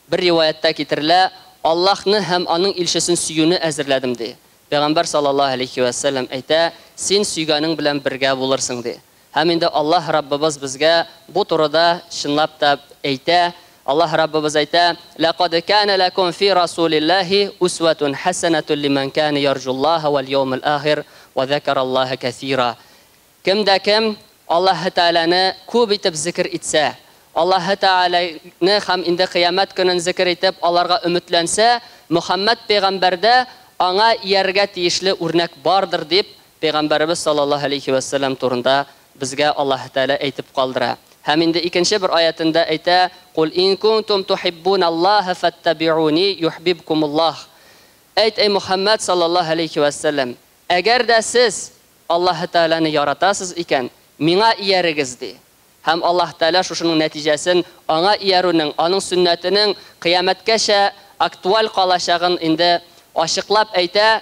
Бер риваятта китерелә: "Аллаһны һәм аның илчесен сөюне әзерләдем" ди. Пәйгамбәр саллаллаһу алейхи ва сәллям әйтә: "Син сөйгәнең белән бергә булырсың" ди. Һәм инде Аллаһ Раббыбыз безгә бу турыда чынлап та әйтә. Аллаһ Раббыбыз әйтә: "Лaqad kana lakum fi rasulillahi uswatun hasanatun liman kana yarjullaha wal yawmal akhir wa dhakara Allaha kaseera." Кемдә кем Аллаһ Тааланы күп итеп зикр итсә, Аллаһ Тааланы һәм инде кыямәт көнен зикр итеп аларга өметләнсә, Мөхәммәд пәйгамбәрдә аңа ияргә тиешле үрнәк бардыр дип Пәйгамбәрбез саллаллаһу алейхи ва сәллям турында безгә Аллаһ Таала әйтеп калдыра. Һәм инде икенче бер аятында әйтә: "Кул ин кунтум тухиббуналлаһа фаттабиуни юхиббукумуллаһ." Әйт, эй Мөхәммәд саллаллаһу алейхи ва сәллям, әгәр дә сез Аллаһ Тааланы яратасыз икән, миңа иярегез ди. Һәм Аллаһ Таала шушының нәтиҗәсен аңа иярүнең, аның сөннәтенең кыямәткәчә актуаль калачагын инде ашыклап әйтә: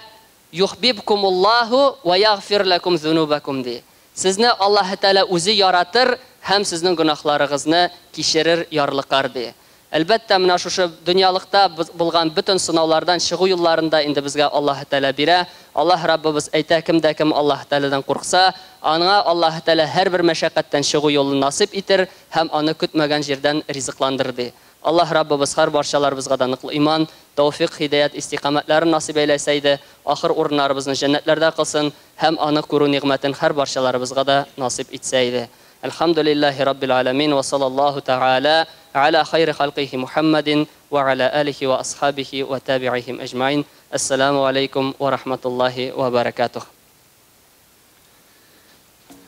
"Юхиббукумуллаһу ва ягфир лакум зунубакум" ди. Сезне Аллаһ Таала үзе яратыр һәм сезнең гөнаһларыгызны кичерер ярлыкар ди. Әлбәттә, менә шушы дөньялыкта булган бүтән сынаулардан чыгу юлларында инде безгә Аллаһ Таала бирә. Аллаһ Раббыбыз әйтә: "Кемдә кем Аллаһ Тааладан курыкса, аңа Аллаһ Таала һәрбер мәшәкатьтән чыгу юлын насип итер һәм аны көтмәгән җирдән ризыкландырыр" ди. Аллаһ Раббыбыз һәр барчаларыбызга да ныклы иман, тәүфик, хидаят, истиқамәтләрен насип әйләсә иде, ахыр урыннарыбызны җәннәтләрдә кылсын һәм аны күрү ниғмәтен һәр барчаларыбызга да насип итсә иде. Алхамдулиллаһи раббил аламин ва саллаллаһу тааля аля хайри халқихи Мухаммадин ва аля алихи ва асхабихи ва таби'ихим аҗмаин. Ассаламу алейкум ва рахматуллаһи ва баракатух.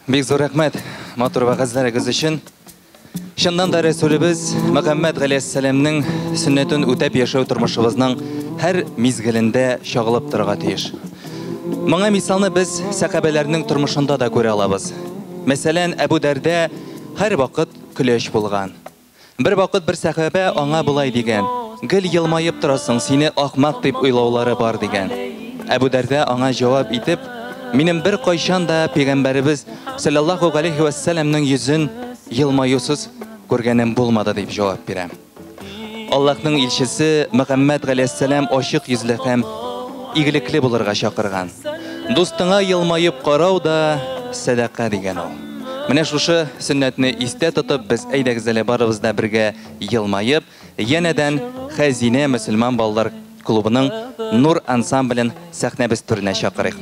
Бик зур рәхмәт матур вәгазьләрегез өчен. Шуннан да Рәсүлебез Мөхәммәд галәйһиссәламның сөннәтен үтәп яшәү тормышыбызның һәр мизгелендә чагылып торырга тиеш. Моңа мисалны без сахабәләрнең тормышында да күрә алабыз. Мәсәлән, Әбу Дәрдә һәр вакыт көләч булган. Бер вакыт бер сахабә аңа булай дигән: "Гел елмаеп торасың, сине ахмак дип уйлаулары бар" дигән. Әбу Дәрдә аңа җавап итеп: "Минем бер кайчан да Пәйгамбәрбез саллаллаһу алейхи ва сәлламның йөзен елмаюсыз күргәнем булмады" дип җавап бирә. Аллаһның илчесе Мөхәммәд галәйһиссәлам ачык йөзле һәм игелекле булырга чакырган. Дустыңа елмаеп карау да садака дигән ул. Менә шушы сөннәтне истә тотып, без әйдәгез әле барыбыз да бергә елмаеп, янәдән Хәзинә мөселман балалар клубының Нур ансамблен сәхнәбез түренә чакырыйк.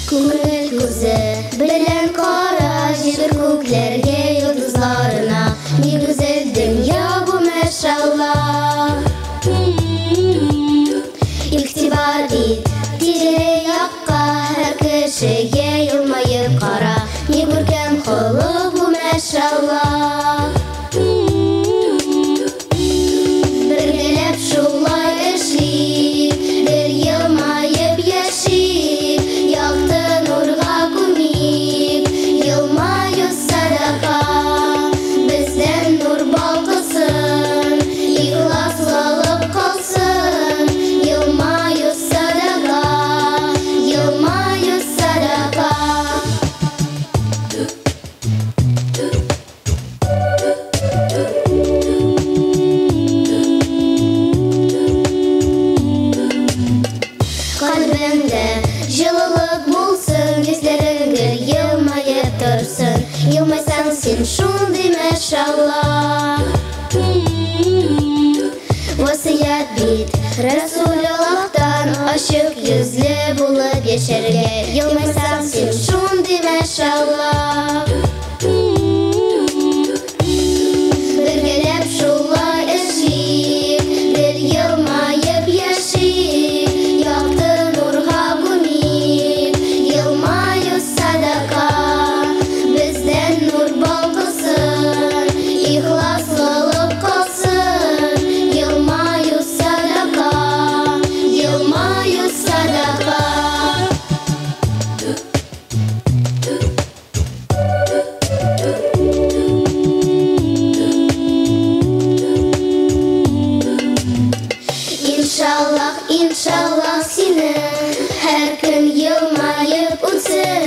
Күңел күзе белән кара җир күкләргә йолдызларына, ни гүзәл дөнья бу мәшалла. Игътибар ит тирә-якка, һәр кешегә елмаеп кара, ни күркәм холык бу мәшалла. Бергәләп шулай эшли, бер елмаеп исемеңдә җылылык булсын, йөзләрең гел елмаеп торсын. Елмайсаң син шундый мәшалла. Васыят бит Расулуллахтан, ачык йөзле булып яшәргә. Елмайсаң син шундый мәшалла. Бергәләп шулай эшик, гел елмаеп яшик, якты нурга күмик, елмаю садака. Бездән нур балкысын, ихласлылык калсын, елмаю садака, елмаю садака. Иншаллах, иншаллах синең һәр көн елмаеп үтсен.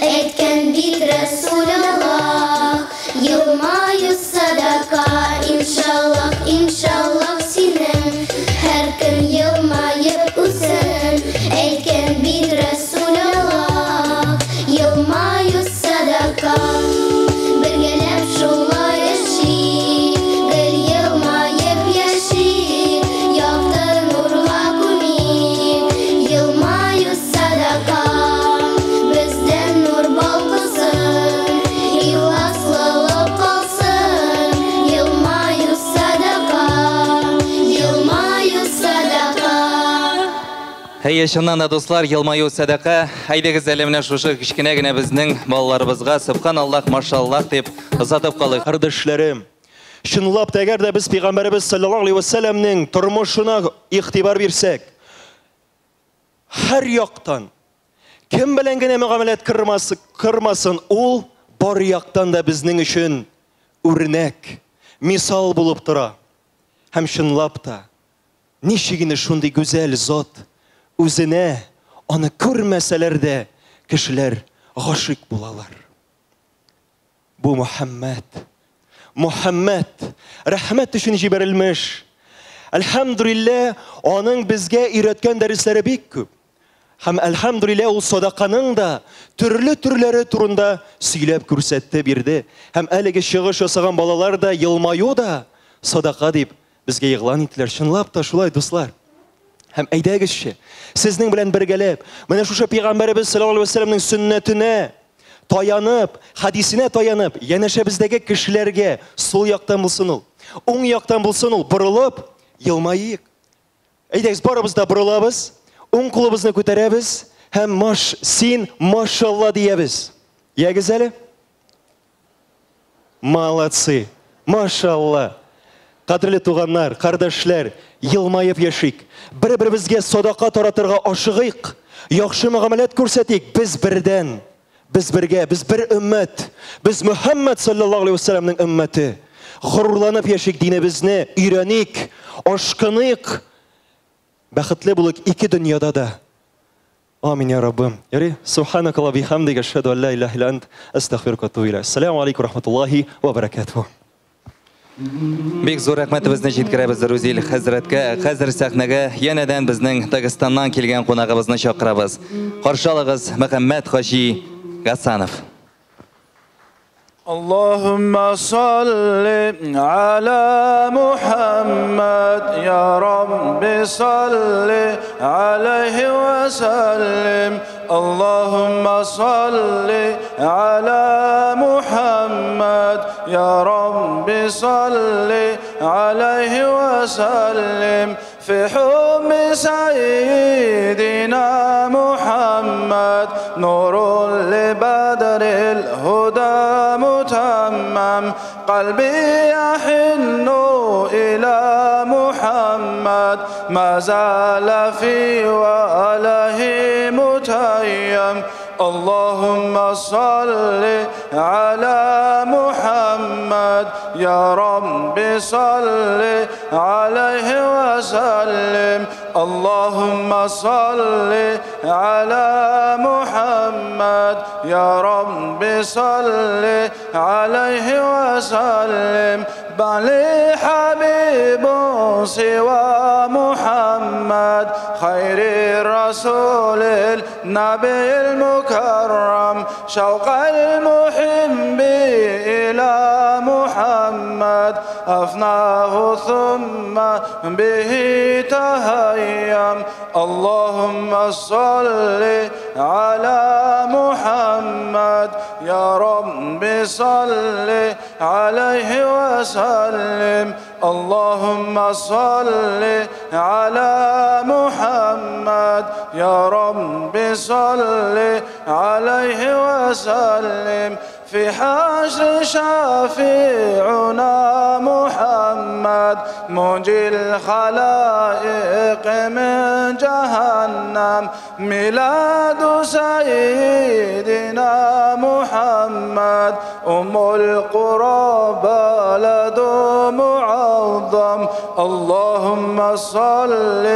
Әйткән бит Расулуллах, елмаю садака. Иншаллах, иншаллах синең һәр көн елмаеп үтсен. Әйткән бит Расулуллах, елмаю садака. Бергәләп шулай эшик, гел елмаеп яшик, якты нурга күмик, елмаю садака. Бездән нур балкысын, ихласлылык калсын, елмаю садака, елмаю садака. Әйе, чыннан да дуслар, елмаю садака. Әйдәгез әле менә шушы кичкенә генә безнең балаларыбызга Субханаллах, машаллах дип озатып калыйк. Кардәшләрем, чынлап та әгәр дә без Пәйгамбәрбез саллаллаһу алейхи ва сәлламнең тормышына игътибар бирсәк, һәр яктан кем белән генә мөгамәләт кырмасын, ул бар яктан да безнең өчен үрнәк, мисал булып тора. Һәм чынлап та ничек инде шундый гүзәл зат үзенә аны күрмәсәләр дә кешеләр гашык булалар. Бу Мухаммад рәхмәт өчен җибәрелмеш. Әлхәмдүлилләh, аның безгә өйрәткән дәресләре бик күп. Һәм әлхәмдүлилләh, ул садаканың да төрле төрләре турында сөйләп күрсәтте, бирде. Һәм әлеге чыгыш ясаган балалар да елмаю да садака дип безгә игълан иттеләр. Чынлап та шулай, дуслар. Һәм әйдәгезче, сезнең белән бергәләп, менә шушы Пәйгамбәрбез саллаллаһу алейхи ва сәлламнең сөннәтенә таянып, хадисенә таянып, янәшә бездәге кешеләргә сул яктан булсын ул, уң яктан булсын ул, борылып, елмаек. Әйдәгез, барыбыз да борылабыз, уң кулыбызны күтәрәбез һәм син машалла диябез. Ягез әле? Молодцы, машалла. Кадерле туганнар, кардәшләр, елмаеп яшик. Бер-беребезгә садака таратырга ашыгыйк, яхшы мөгамәләт күрсәтик. Без бердән, без бергә, без бер өммәт. Без Мөхәммәд саллаллаһу алейхи ва сәлламнең өммәте. Горурланып яшик, динебезне өйрәник, ашкыныйк. Бәхетле булыйк ике дөньяда да. Амин я Раббым. Яри, субханакалла бихамдика, ашһаду ан ла илаха илля ант, астагфирука ва атубу илейк. Ассаламу алейкум ва рахматуллахи ва баракатуху. Бик зур рәхмәтебезне җиткерәбез Рузил хәзрәткә. Хәзер сәхнәгә янәдән безнең Дагыстаннан килгән кунагыбызны чакырабыз. Каршы алыгыз Мөхәммәд Хаҗи Гасанов. اللهم صل على محمد يا رب صل عليه وسلم. اللهم صل على محمد يا رب صل عليه وسلم. في حب سيدنا محمد نور لبدر الهدى متمم. قلبي يحن إلى محمد ما زال في وآله متيم. اللهم صل على محمد يا رب صل عليه وسلم. اللهم صل على محمد يا رب صل عليه وسلم بل حبيب سوى محمد خير الرسول النبي المكرم شوق المحب إلى محمد أفناه ثم به تهيم اللهم صل على محمد يا رب صل عليه وسلم اللهم صل على محمد يا رب صل عليه وسلم في حشر شفيعنا محمد منجي الخلائق من جهنم ميلاد سيدنا محمد أم القرى بلد معظم اللهم صل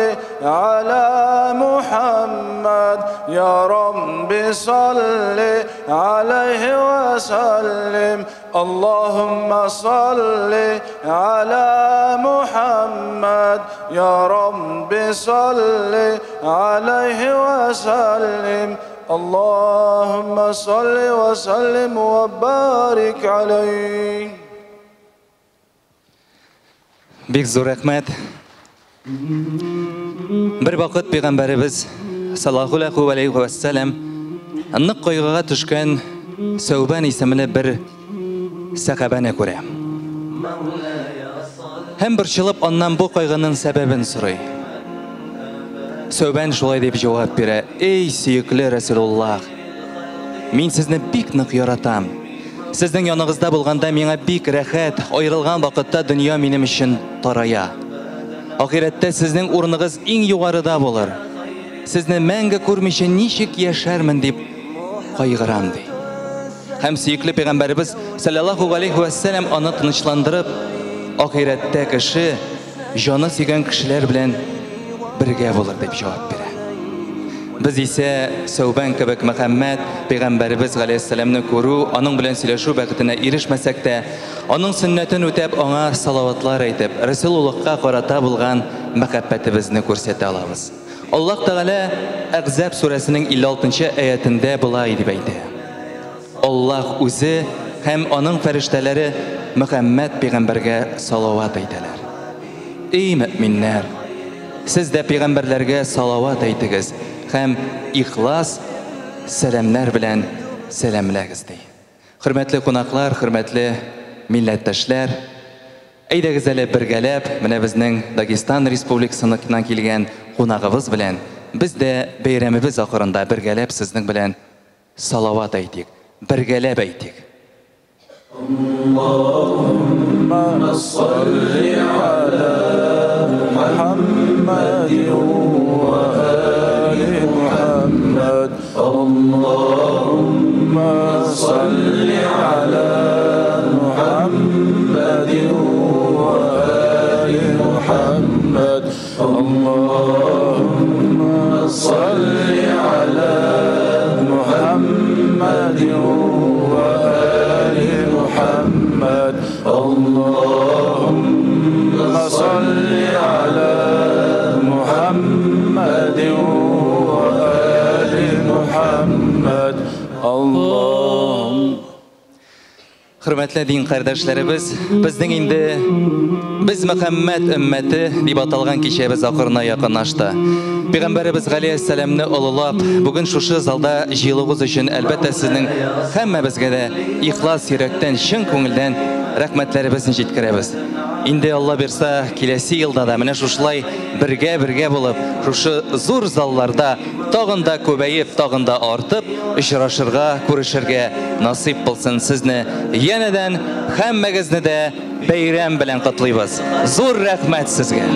على محمد يا رب صل عليه وسلم اللهم صل على محمد يا رب صل عليه وسلم اللهم صل وسلم وبارك عليه. Бик зур рәхмәт. Бер вакыт пәйгамбәребез саллаллаху алейхи ва саллям нык кайгыга төшкән Сәүбан исемле бер сахабаны күрә. Һәм борчылып аннан бу кайгының сәбәбен сорый. Сәүбан шулай дип җавап бирә: "Эй сөекле Расулуллах, мин сезне бик нык яратам. Сезнең яныгызда булганда миңа бик рәхәт, аерылган вакытта дөнья минем өчен тарая. Ахирәттә сезнең урыныгыз иң югарыда булыр. Сезне мәңге күрмичә ничек яшәрмен дип кайгырам" ди. Һәм сөекле пәйгамбәребез саллаллаху алейхи ва саллям аны тынычландырып, ахирәттә кеше җаны сөйгән кешеләр белән бергә булыр дип җавап бирә. Biz ise Сәүбан кебек Мөхәммәд пәйгамбәребез галәйһиссәламны күрү, аның белән сөйләшү бәхетенә ирешмәсәк тә, аның сөннәтен үтәп, аңа салаватлар әйтеп, Расулуллаһка карата булган мәхәббәтебезне күрсәтә алабыз. Аллаһ Тәгалә Әхзаб сүрәсенең 56-нчы аятында булай дип әйтә: Аллаһ үзе һәм аның фәрештәләре Мөхәммәд пәйгамбәргә салават әйтәләр. Эй мөминнәр, сез дә пәйгамбәрләргә салават әйтегез һәм ихлас сәламнар белән сәламләгез ди. Хөрмәтле кунаклар, хөрмәтле милләттәшләр, әйдәгез әле бергәләп, менә безнең Дагестан Республикасыннан килгән кунагыбыз белән без дә бәйрәмебез ахырында бергәләп сезнең белән салават әйтик, бергәләп әйтик. Allahumma salli ala Muhammadin wa ali Muhammad. Allahumma salli ala Muhammadin wa ali Muhammad. Allahumma salli ala Muhammadin wa ali Muhammad. Allahumma salli ala Muhammadin wa ali Muhammad. Хөрмәтле дин кардәшләребез, безнең инде без Мөхәммәд өммәте дип аталган кичәбез ахырына якынлашты. Пәйгамбәребез галәйһиссәламны олылап, бүген шушы залда җыелуыбыз өчен әлбәттә сезнең һәммәбезгә дә ихлас йөрәктән, чын күңелдән рәхмәтләребезне җиткерәбез. Инде Алла бирсә, киләсе елда да менә шушылай бергә булып, шушы зур залларда тагын да күбәеп, тагын да артып очрашырга, күрешергә насыйп булсын. Сезне янәдән һәммәгезне дә бәйрәм белән котлыйбыз. Зур рәхмәт сезгә.